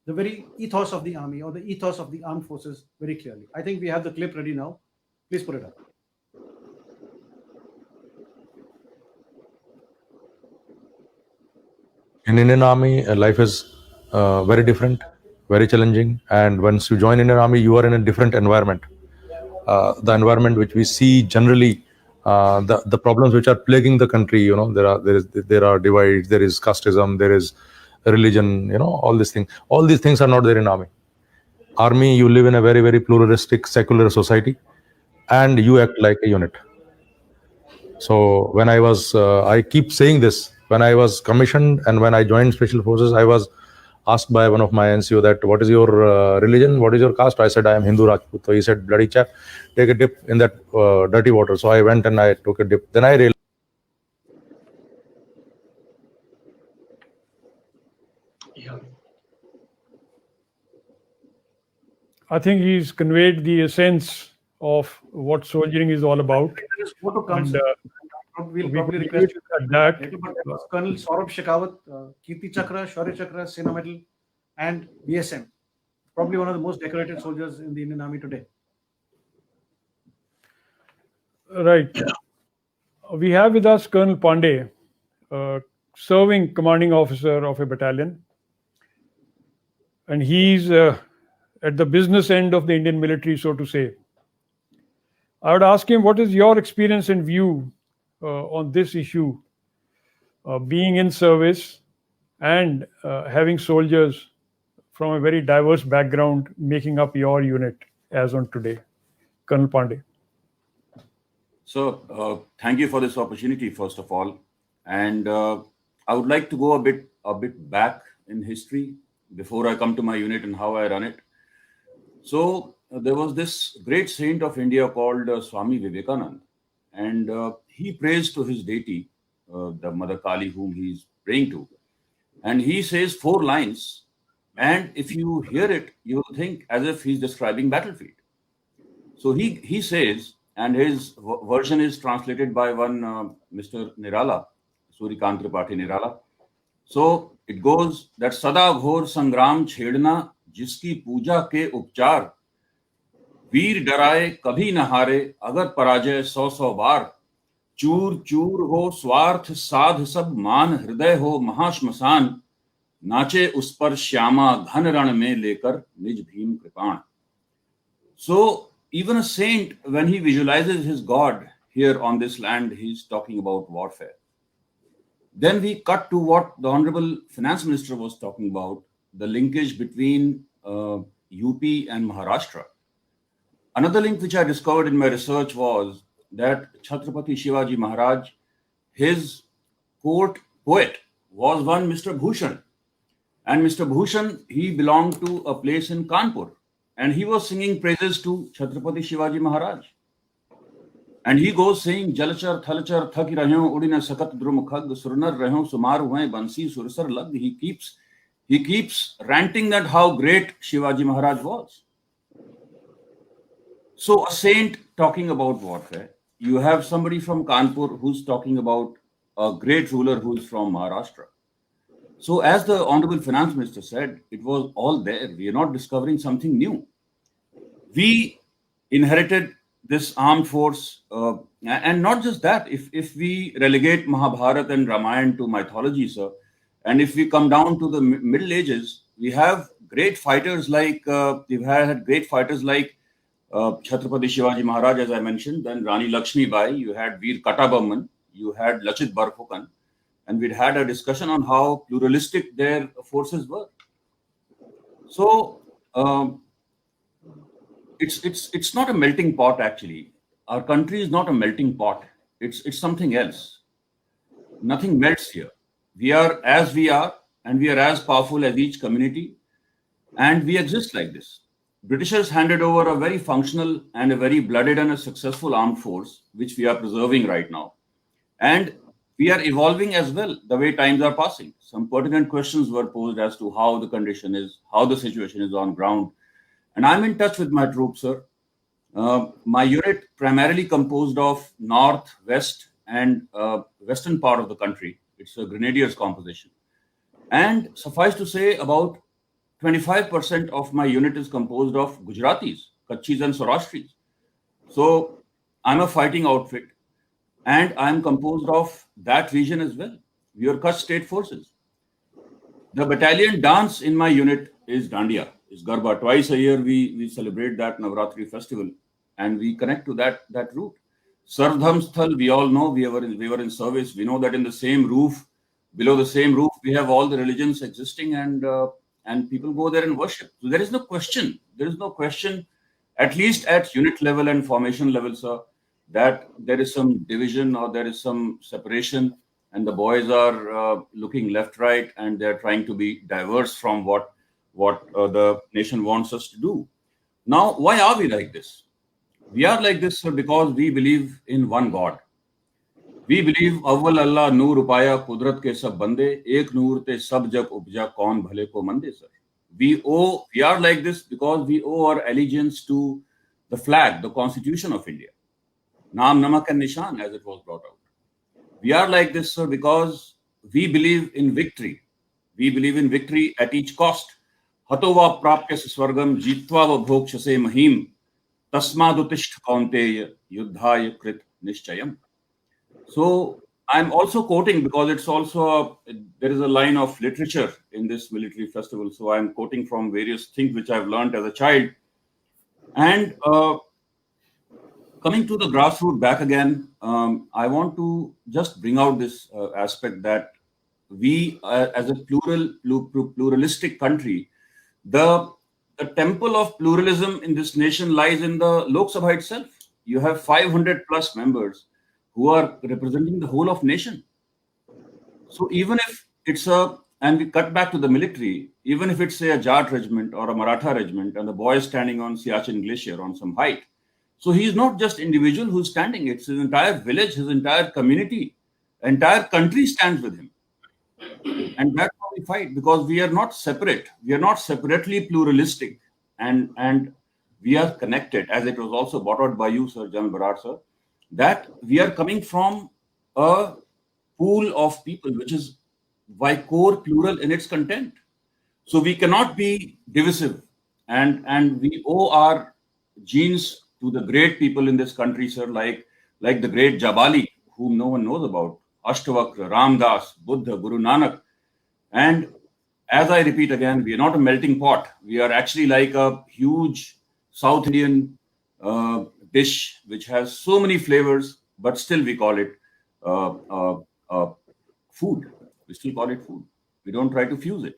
very ethos of the army or the ethos of the armed forces very clearly. I think we have the clip ready now. Please put it up. In Indian Army, life is very different, very challenging. And once you join Indian Army, you are in a different environment. The environment which we see generally, the problems which are plaguing the country, there are divides, there is casteism, there is religion, all these things. All these things are not there in Army. Army, you live in a very, very pluralistic, secular society, and you act like a unit. So when I keep saying this, when I was commissioned and when I joined Special Forces, I was asked by one of my NCO that, what is your religion? What is your caste? I said, I am Hindu Rajput. So he said, bloody chap, take a dip in that dirty water. So I went and I took a dip. Then I realized. Yeah. I think he's conveyed the essence of what soldiering is all about. And, We'll we probably can request at that. Colonel Saurabh Shekhawat, Kirti Chakra, Shaurya Chakra, Sena Medal, and BSM. Probably one of the most decorated soldiers in the Indian Army today. Right. We have with us Colonel Pandey, serving commanding officer of a battalion. And he's at the business end of the Indian military, so to say. I would ask him, what is your experience and view on this issue, being in service and having soldiers from a very diverse background making up your unit as on today? Colonel Pandey. So thank you for this opportunity, first of all. And I would like to go a bit back in history before I come to my unit and how I run it. So there was this great saint of India called Swami Vivekananda. And he prays to his deity, the Mother Kali, whom he is praying to. And he says 4 lines. And if you hear it, you will think as if he's describing battlefield. So he says, and his version is translated by one Mr. Nirala, Surikant Tripathi Nirala. So it goes that Sada Ghor Sangram Chhedna Jiski Puja Ke Upchar वीर डराए कभी न हारे अगर पराजय 100 बार चूर चूर हो स्वार्थ साध सब मान हृदय हो महाश्मशान नाचे उस पर श्यामा घन रण में लेकर निज भीम कृपाण. So even a saint, when he visualizes his God here on this land, he's talking about warfare. Then we cut to what the Honorable Finance Minister was talking about, the linkage between UP and Maharashtra. Another link which I discovered in my research was that Chhatrapati Shivaji Maharaj, his court poet was one Mr. Bhushan. And Mr. Bhushan, he belonged to a place in Kanpur. And he was singing praises to Chhatrapati Shivaji Maharaj. And he goes saying, Jalachar, Thalachar, Thaki Rahyo, Udina Sakat Drum Khag, Surnar Rahyo, Sumar Huay, Bansi, Sursar Lag. He keeps ranting that how great Shivaji Maharaj was. So a saint talking about warfare. You have somebody from Kanpur who's talking about a great ruler who's from Maharashtra. So as the Honorable Finance Minister said, it was all there. We are not discovering something new. We inherited this armed force, and not just that. If we relegate Mahabharata and Ramayana to mythology, sir, and if we come down to the Middle Ages, we have great fighters like Chhatrapati Shivaji Maharaj, as I mentioned, then Rani Lakshmi Bai, you had Veer Katabamman, you had Lachit Barphukan, and we'd had a discussion on how pluralistic their forces were. So it's not a melting pot, actually. Our country is not a melting pot. It's something else. Nothing melts here. We are as we are, and we are as powerful as each community, and we exist like this. Britishers handed over a very functional and a very blooded and a successful armed force, which we are preserving right now. And we are evolving as well the way times are passing. Some pertinent questions were posed as to how the condition is, how the situation is on ground. And I'm in touch with my troops, sir. My unit primarily composed of north, west, and western part of the country. It's a grenadiers composition. And suffice to say, about 25% of my unit is composed of Gujaratis, Kachis, and Saurashtris. So I'm a fighting outfit, and I'm composed of that region as well. We are Kutch State Forces. The battalion dance in my unit is Dandiya, is Garba. Twice a year we celebrate that Navratri festival, and we connect to that route. Sarvdham Sthal, we all know, we were in service. We know that in the same roof, below the same roof, we have all the religions existing, and people go there and worship. So there is no question. There is no question, at least at unit level and formation level, sir, that there is some division or there is some separation, and the boys are looking left, right, and they're trying to be diverse from what the nation wants us to do. Now, why are we like this? We are like this, sir, because we believe in one God. We believe Awwal Allah Noor Upaya Kudrat ke sab bande, ek noor te sab jag upja kaun bhale ko mande, sir. We are like this because we owe our allegiance to the flag, the Constitution of India. Naam Namak and Nishan, as it was brought out. We are like this, sir, because we believe in victory. We believe in victory at each cost. Hatova prapya swargam jitva va bhokshase mahim tasmadutishth kaunteya yuddhaya krit nishchayam. So I'm also quoting, because it's also there is a line of literature in this military festival. So I'm quoting from various things which I've learned as a child. And coming to the grassroots back again, I want to just bring out this aspect that we, as a pluralistic country, the temple of pluralism in this nation lies in the Lok Sabha itself. You have 500 plus members who are representing the whole of nation. So even if it's and we cut back to the military, even if it's, say, a Jat regiment or a Maratha regiment, and the boy is standing on Siachen Glacier on some height, so he's not just individual who's standing, it's his entire village, his entire community, entire country stands with him. And that's how we fight, because we are not separate. We are not separately pluralistic, and we are connected, as it was also brought out by you, Sir Jan Barar, sir, that we are coming from a pool of people which is by core plural in its content. So we cannot be divisive, and we owe our genes to the great people in this country, sir, like the great Jabali, whom no one knows about, Ashtavakra, Ramdas, Buddha, Guru Nanak. And as I repeat again, we are not a melting pot. We are actually like a huge South Indian dish which has so many flavors, but still we call it food. We still call it food. We don't try to fuse it.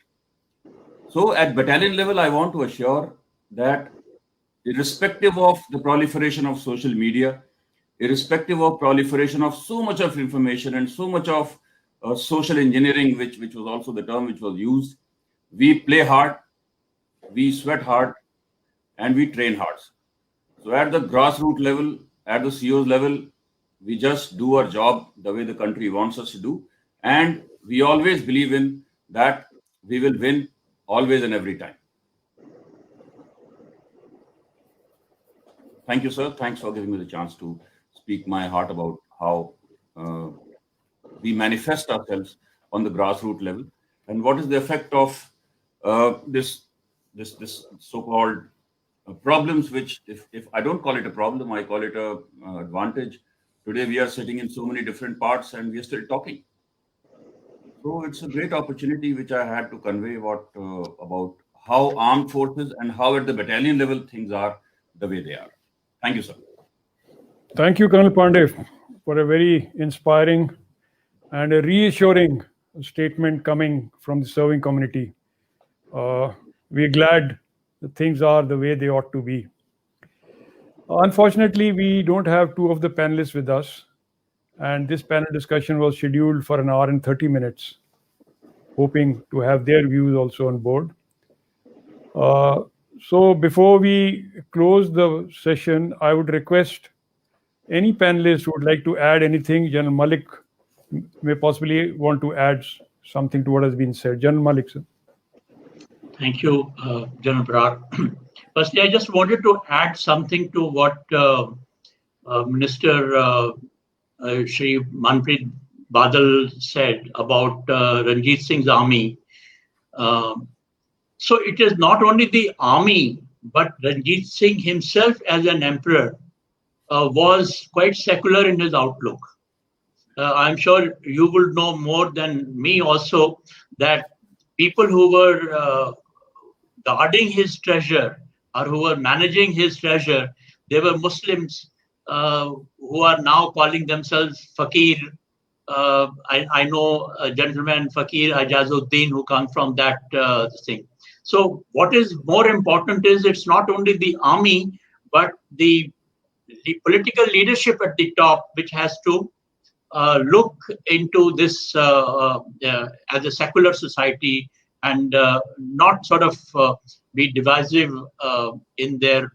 So at battalion level, I want to assure that irrespective of the proliferation of social media, irrespective of proliferation of so much of information and so much of social engineering, which was also the term which was used, we play hard, we sweat hard, and we train hard. So at the grassroots level, at the CEO's level, we just do our job the way the country wants us to do. And we always believe in that we will win always and every time. Thank you, sir. Thanks for giving me the chance to speak my heart about how we manifest ourselves on the grassroots level, and what is the effect of this so-called problems, which if I don't call it a problem, I call it a advantage. Today we are sitting in so many different parts and we are still talking. So it's a great opportunity which I had to convey about how armed forces and how at the battalion level things are the way they are. Thank you, sir. Thank you, Colonel Pandey, for a very inspiring and a reassuring statement coming from the serving community. We're glad that things are the way they ought to be. Unfortunately, we don't have two of the panelists with us, and this panel discussion was scheduled for 1 hour and 30 minutes, hoping to have their views also on board. So before we close the session, I would request any panelist who would like to add anything. General Malik may possibly want to add something to what has been said. General Malik, sir. Thank you, General Brar. Firstly, I just wanted to add something to what Minister Shri Manpreet Badal said about Ranjit Singh's army. So it is not only the army, but Ranjit Singh himself as an emperor was quite secular in his outlook. I'm sure you will know more than me also that people who were guarding his treasure or who were managing his treasure, they were Muslims who are now calling themselves Fakir. I know a gentleman, Fakir Ajazuddin, who comes from that thing. So what is more important is it's not only the army, but the political leadership at the top, which has to look into this as a secular society and not sort of be divisive in their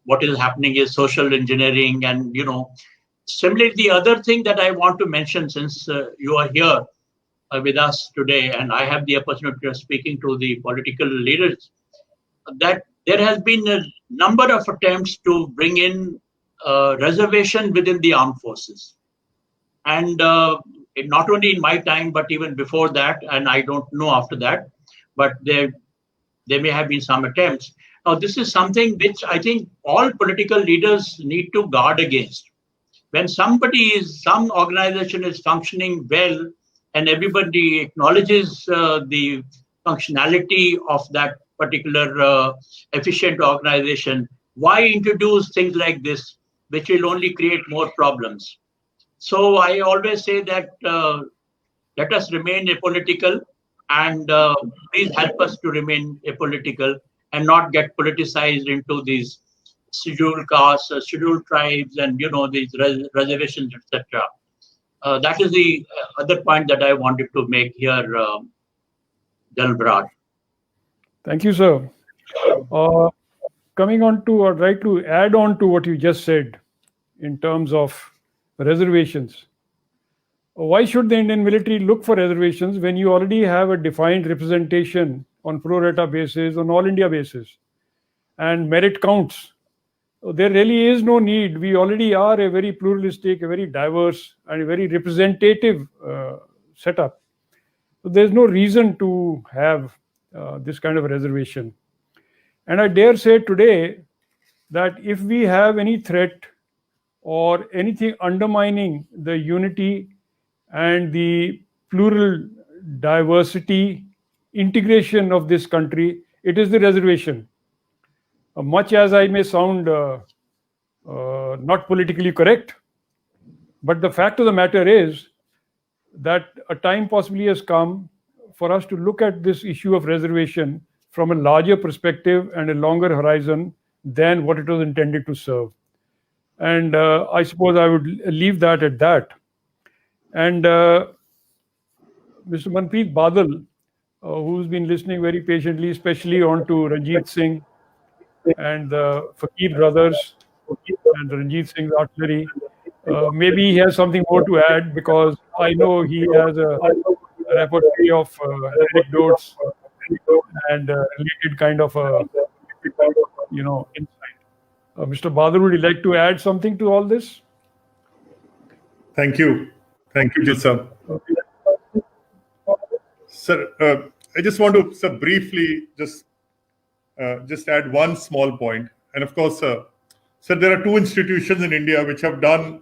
what is happening is social engineering. And similarly, the other thing that I want to mention, since you are here with us today and I have the opportunity of speaking to the political leaders, that there has been a number of attempts to bring in reservation within the armed forces. And not only in my time, but even before that, and I don't know after that, but there may have been some attempts. Now, this is something which I think all political leaders need to guard against. When some organization is functioning well and everybody acknowledges the functionality of that particular efficient organization, why introduce things like this, which will only create more problems? So I always say that let us remain apolitical, and please help us to remain apolitical and not get politicized into these scheduled castes, scheduled tribes, and these reservations, etc. That is the other point that I wanted to make here, Delbrad. Thank you, sir. Coming on to, I'd like to add on to what you just said in terms of reservations. Why should the Indian military look for reservations when you already have a defined representation on pro rata basis, on all India basis, and merit counts? There really is no need. We already are a very pluralistic, a very diverse, and a very representative setup. So there's no reason to have this kind of a reservation. And I dare say today that if we have any threat or anything undermining the unity and the plural diversity integration of this country, it is the reservation. Much as I may sound not politically correct, but the fact of the matter is that a time possibly has come for us to look at this issue of reservation from a larger perspective and a longer horizon than what it was intended to serve. And I suppose I would leave that at that. And Mr. Manpreet Badal, who's been listening very patiently, especially on to Ranjit Singh and the Fakir brothers and Ranjit Singh's artillery, maybe he has something more to add, because I know he has a repertoire of anecdotes and related kind of insight. Mr. Badal, would you like to add something to all this? Thank you. Thank you, Jit Sir, I just want to, sir, briefly just add one small point. And of course, sir, there are two institutions in India which have done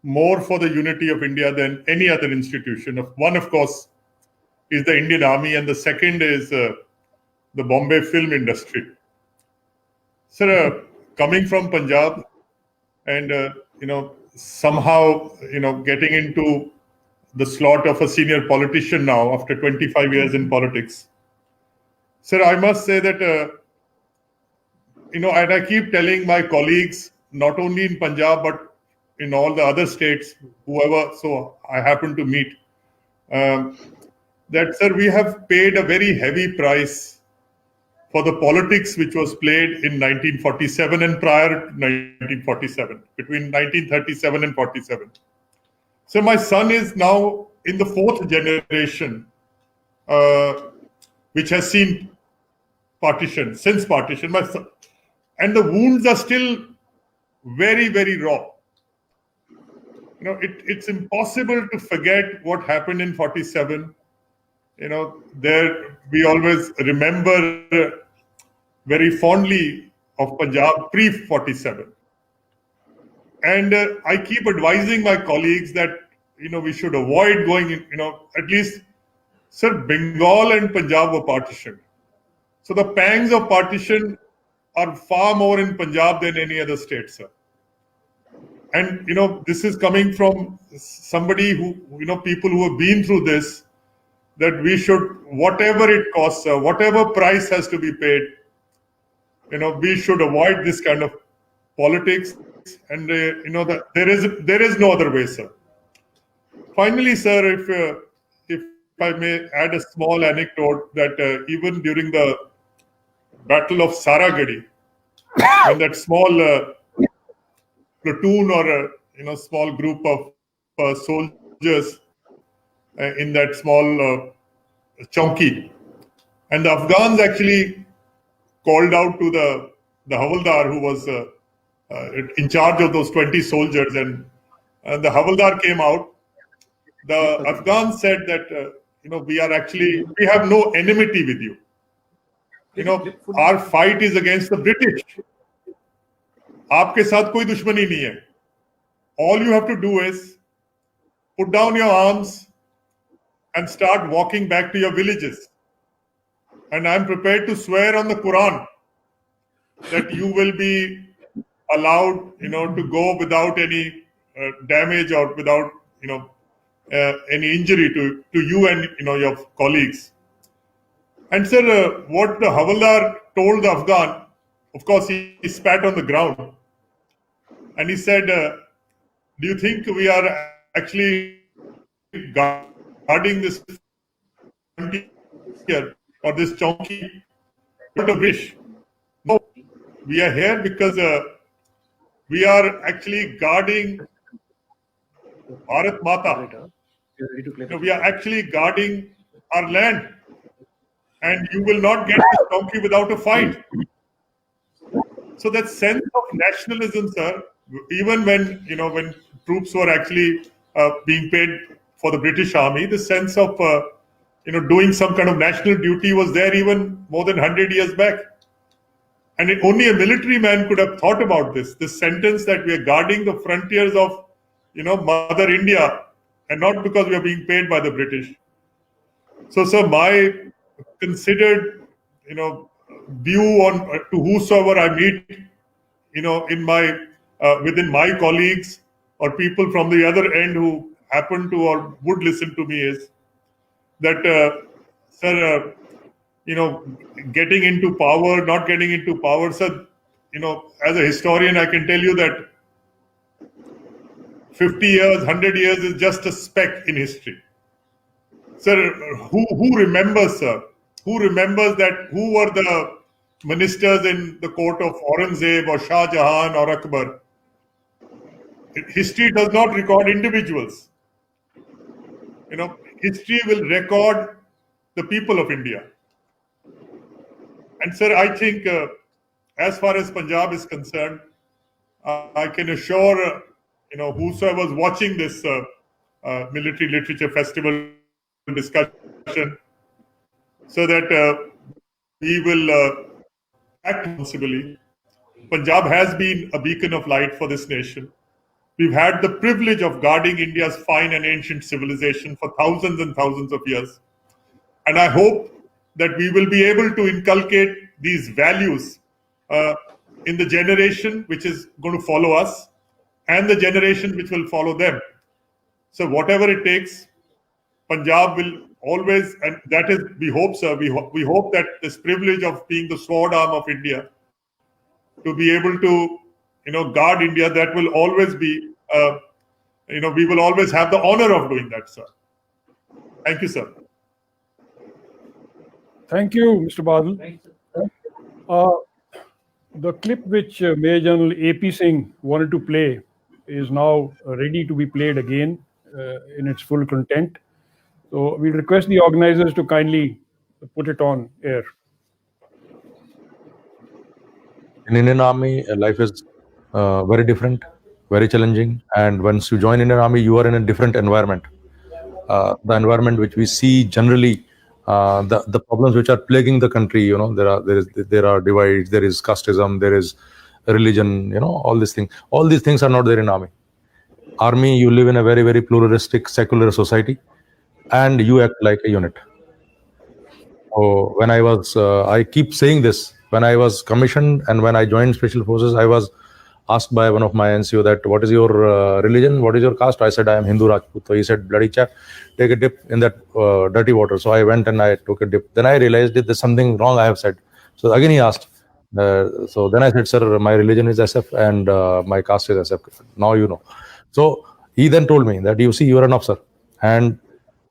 more for the unity of India than any other institution. One, of course, is the Indian Army, and the second is the Bombay film industry. Sir, coming from Punjab and, somehow, getting into the slot of a senior politician now after 25 years in politics. Sir, I must say that, and I keep telling my colleagues, not only in Punjab, but in all the other states, whoever I happen to meet, that, sir, we have paid a very heavy price for the politics which was played in 1947 and prior to 1947, between 1937 and 47. So my son is now in the fourth generation, which has seen partition, since partition. My son, and the wounds are still very, very raw. You know, it's impossible to forget what happened in 47. You know, there we always remember very fondly of Punjab pre-47. And I keep advising my colleagues that, you know, we should avoid going, you know, at least, sir, Bengal and Punjab were partitioned. So the pangs of partition are far more in Punjab than any other state, sir. And, you know, this is coming from somebody who, you know, people who have been through this, that we should, whatever it costs, sir, whatever price has to be paid, you know, we should avoid this kind of politics. And, you know, that there is no other way, sir. Finally, sir, if I may add a small anecdote, that even during the Battle of Saragadi, when that small platoon or a, you know, small group of soldiers in that small chowki, and the Afghans actually called out to the Havaldar who was in charge of those 20 soldiers, and the Havaldar came out. The Afghans said that, you know, we have no enmity with you. You know, our fight is against the British. आपके साथ कोई दुश्मनी नहीं है. All you have to do is put down your arms and start walking back to your villages. And I'm prepared to swear on the Quran that you will be allowed, you know, to go without any damage or without, you know, any injury to you and, you know, your colleagues. And sir, what the Havaldar told the Afghan, of course, he spat on the ground. And he said, do you think we are actually guarding this frontier or this chowki not a wish? No, we are here because we are actually guarding Bharat Mata. No, we are actually guarding our land. And you will not get this chowki without a fight. So that sense of nationalism, sir, even when, you know, when troops were actually being paid for the British Army, the sense of, you know, doing some kind of national duty was there even more than 100 years back. And only a military man could have thought about this sentence that we are guarding the frontiers of, you know, Mother India, and not because we are being paid by the British. So, sir, my considered, you know, view on to whosoever I meet, you know, in my within my colleagues or people from the other end who happen to or would listen to me is that, sir, you know, getting into power, not getting into power, sir, you know, as a historian, I can tell you that 50 years, 100 years is just a speck in history. Sir, who remembers, sir? Who remembers that? Who were the ministers in the court of Aurangzeb or Shah Jahan or Akbar? History does not record individuals. You know, history will record the people of India. And sir, I think as far as Punjab is concerned, I can assure, you know, whosoever is watching this military literature festival discussion, so that we will act responsibly. Punjab has been a beacon of light for this nation. We've had the privilege of guarding India's fine and ancient civilization for thousands and thousands of years. And I hope that we will be able to inculcate these values in the generation which is going to follow us and the generation which will follow them. So whatever it takes, Punjab will always, and that is, we hope, sir, we hope that this privilege of being the sword arm of India, to be able to, you know, guard India, that will always be, you know, we will always have the honor of doing that, sir. Thank you, sir. Thank you, Mr. Badal. The clip which Major General A.P. Singh wanted to play is now ready to be played again in its full content. So we request the organizers to kindly put it on air. In Indian Army, life is very different, very challenging. And once you join Indian Army, you are in a different environment. The environment which we see generally, the problems which are plaguing the country. There are divides, there is casteism, there is religion. All these things. All these things are not there in Army. Army, you live in a very, very pluralistic, secular society, and you act like a unit. So when I keep saying this, when I was commissioned and when I joined Special Forces, I was asked by one of my NCO that, what is your religion? What is your caste? I said, I am Hindu Rajput. So he said, bloody chap, take a dip in that dirty water. So I went and I took a dip. Then I realized that there's something wrong I have said. So again he asked. So then I said, sir, my religion is SF and my caste is SF. Now you know. So he then told me that, you see, you are an officer. And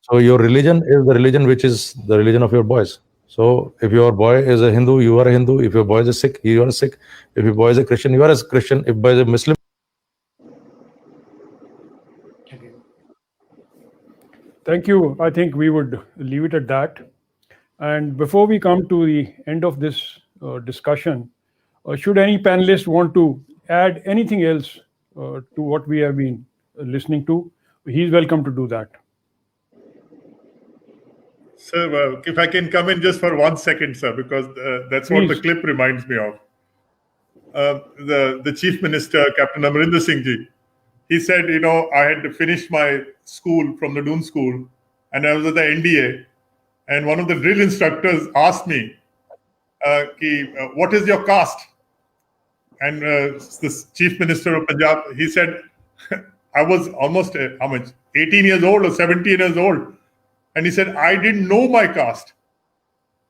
so your religion is the religion which is the religion of your boys. So if your boy is a Hindu, you are a Hindu. If your boy is a Sikh, you are a Sikh. If your boy is a Christian, you are a Christian. If boy is a Muslim. Thank you. I think we would leave it at that. And before we come to the end of this discussion, should any panelist want to add anything else to what we have been listening to, he's welcome to do that. Sir, if I can come in just for 1 second, sir, because that's Please. what the clip reminds me of. The Chief Minister, Captain Amarinder Singh Ji, he said, I had finished my school from the Doon School and I was at the NDA, and one of the drill instructors asked me, what is your caste? And the Chief Minister of Punjab, he said, I was almost, 18 years old or 17 years old. And he said, I didn't know my caste.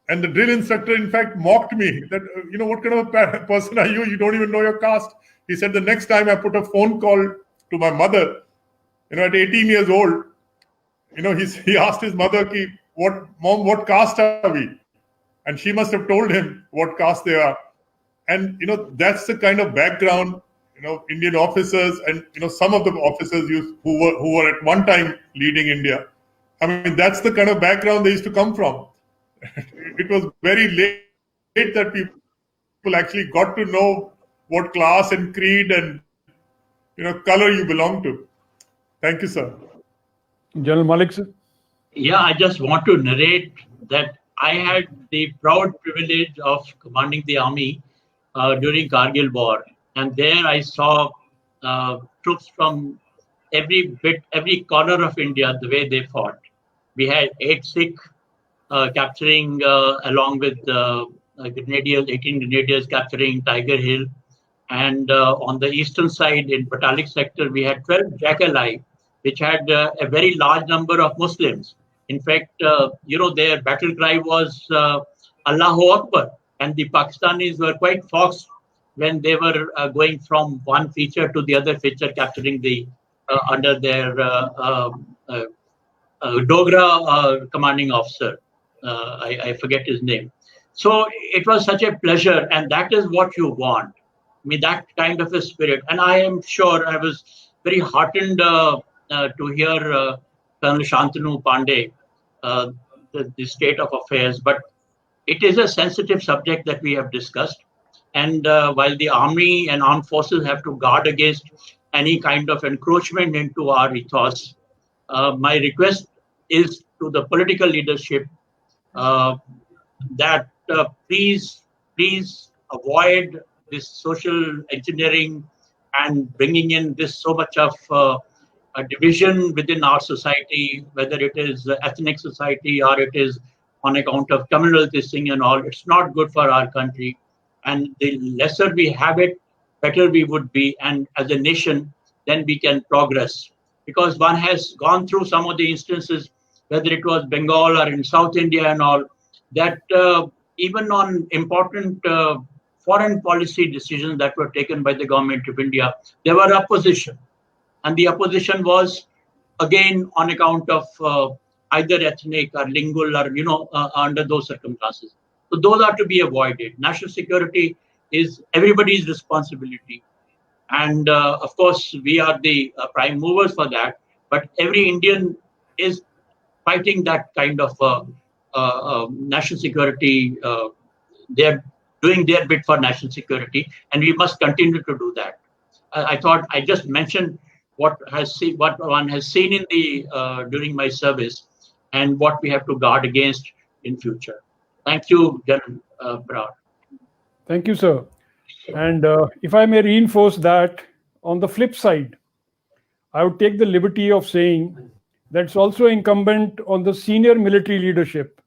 And the drill instructor, in fact, mocked me that, what kind of a person are you? You don't even know your caste. He said, the next time I put a phone call to my mother, at 18 years old, he asked his mother, Mom, what caste are we? And she must have told him what caste they are. And, that's the kind of background, Indian officers and, some of the officers who were at one time leading India. That's the kind of background they used to come from. It was very late that people actually got to know what class and creed and, color you belong to. Thank you, sir. General Malik, sir? Yeah, I just want to narrate that I had the proud privilege of commanding the army during Kargil War. And there I saw troops from every corner of India, the way they fought. We had 8 Sikh capturing, along with 18 grenadiers capturing Tiger Hill. And on the eastern side in Patalik sector, we had 12 Jackal-I, which had a very large number of Muslims. In fact, their battle cry was Allahu Akbar. And the Pakistanis were quite forced when they were going from one feature to the other feature, capturing the under their Dogra commanding officer. I forget his name. So it was such a pleasure, and that is what you want. That kind of a spirit. And I am sure I was very heartened to hear Colonel Shantanu Pandey, the state of affairs. But it is a sensitive subject that we have discussed. And while the army and armed forces have to guard against any kind of encroachment into our ethos, my request is to the political leadership that please avoid this social engineering and bringing in this so much of a division within our society, whether it is ethnic society or it is on account of communal thing and all. It's not good for our country. And the lesser we have it, better we would be. And as a nation, then we can progress. Because one has gone through some of the instances, whether it was Bengal or in South India and all, that even on important foreign policy decisions that were taken by the government of India, there were opposition. And the opposition was, again, on account of either ethnic or lingual or, under those circumstances. So those are to be avoided. National security is everybody's responsibility. And of course, we are the prime movers for that. But every Indian is fighting that kind of national security. They're doing their bit for national security, and we must continue to do that. I thought I just mentioned what one has seen in the during my service, and what we have to guard against in future. Thank you, General Brown. Thank you, sir. And if I may reinforce that, on the flip side, I would take the liberty of saying that it's also incumbent on the senior military leadership,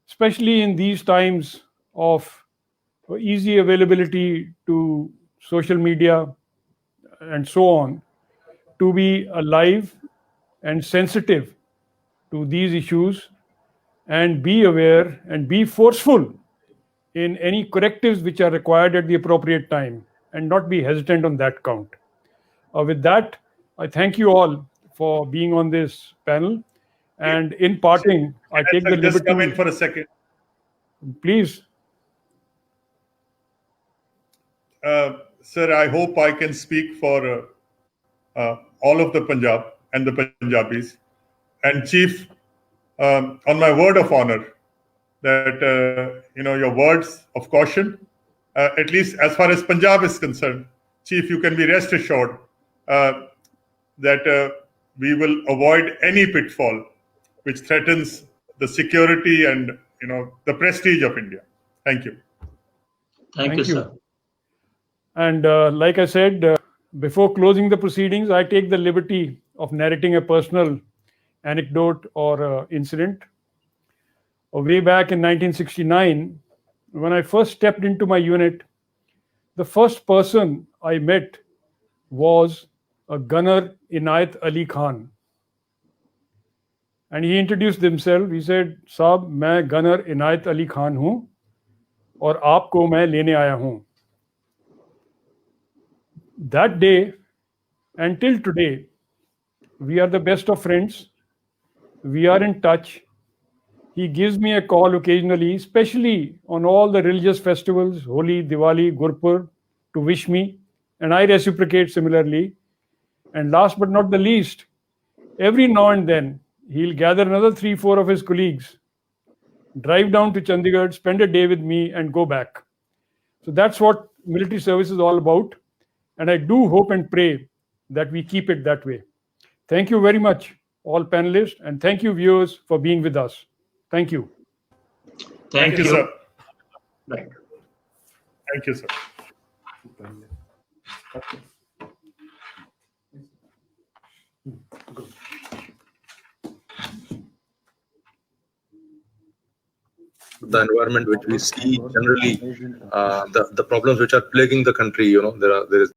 especially in these times of easy availability to social media and so on, to be alive and sensitive to these issues and be aware and be forceful in any correctives which are required at the appropriate time, and not be hesitant on that count. With that, I thank you all for being on this panel. And in parting, I take the liberty... Just come in for a second. Please. Sir, I hope I can speak for all of the Punjab and the Punjabis. And Chief, on my word of honor, that your words of caution, at least as far as Punjab is concerned, Chief, you can be rest assured that we will avoid any pitfall which threatens the security and the prestige of India. Thank you. Thank you, sir. And like I said, before closing the proceedings, I take the liberty of narrating a personal anecdote or incident. Way back in 1969, when I first stepped into my unit, the first person I met was a gunner, Inayat Ali Khan. And he introduced himself. He said, "Saab, main gunner Inayat Ali Khan hu, aur aapko main lene aaya hu." That day, until today, we are the best of friends. We are in touch. He gives me a call occasionally, especially on all the religious festivals, Holi, Diwali, Gurpur, to wish me, and I reciprocate similarly. And last but not the least, every now and then, he'll gather another 3-4 of his colleagues, drive down to Chandigarh, spend a day with me, and go back. So that's what military service is all about. And I do hope and pray that we keep it that way. Thank you very much, all panelists, and thank you, viewers, for being with us. Thank you. Thank you, sir. Right. Thank you, sir. The environment which we see generally, the problems which are plaguing the country, there is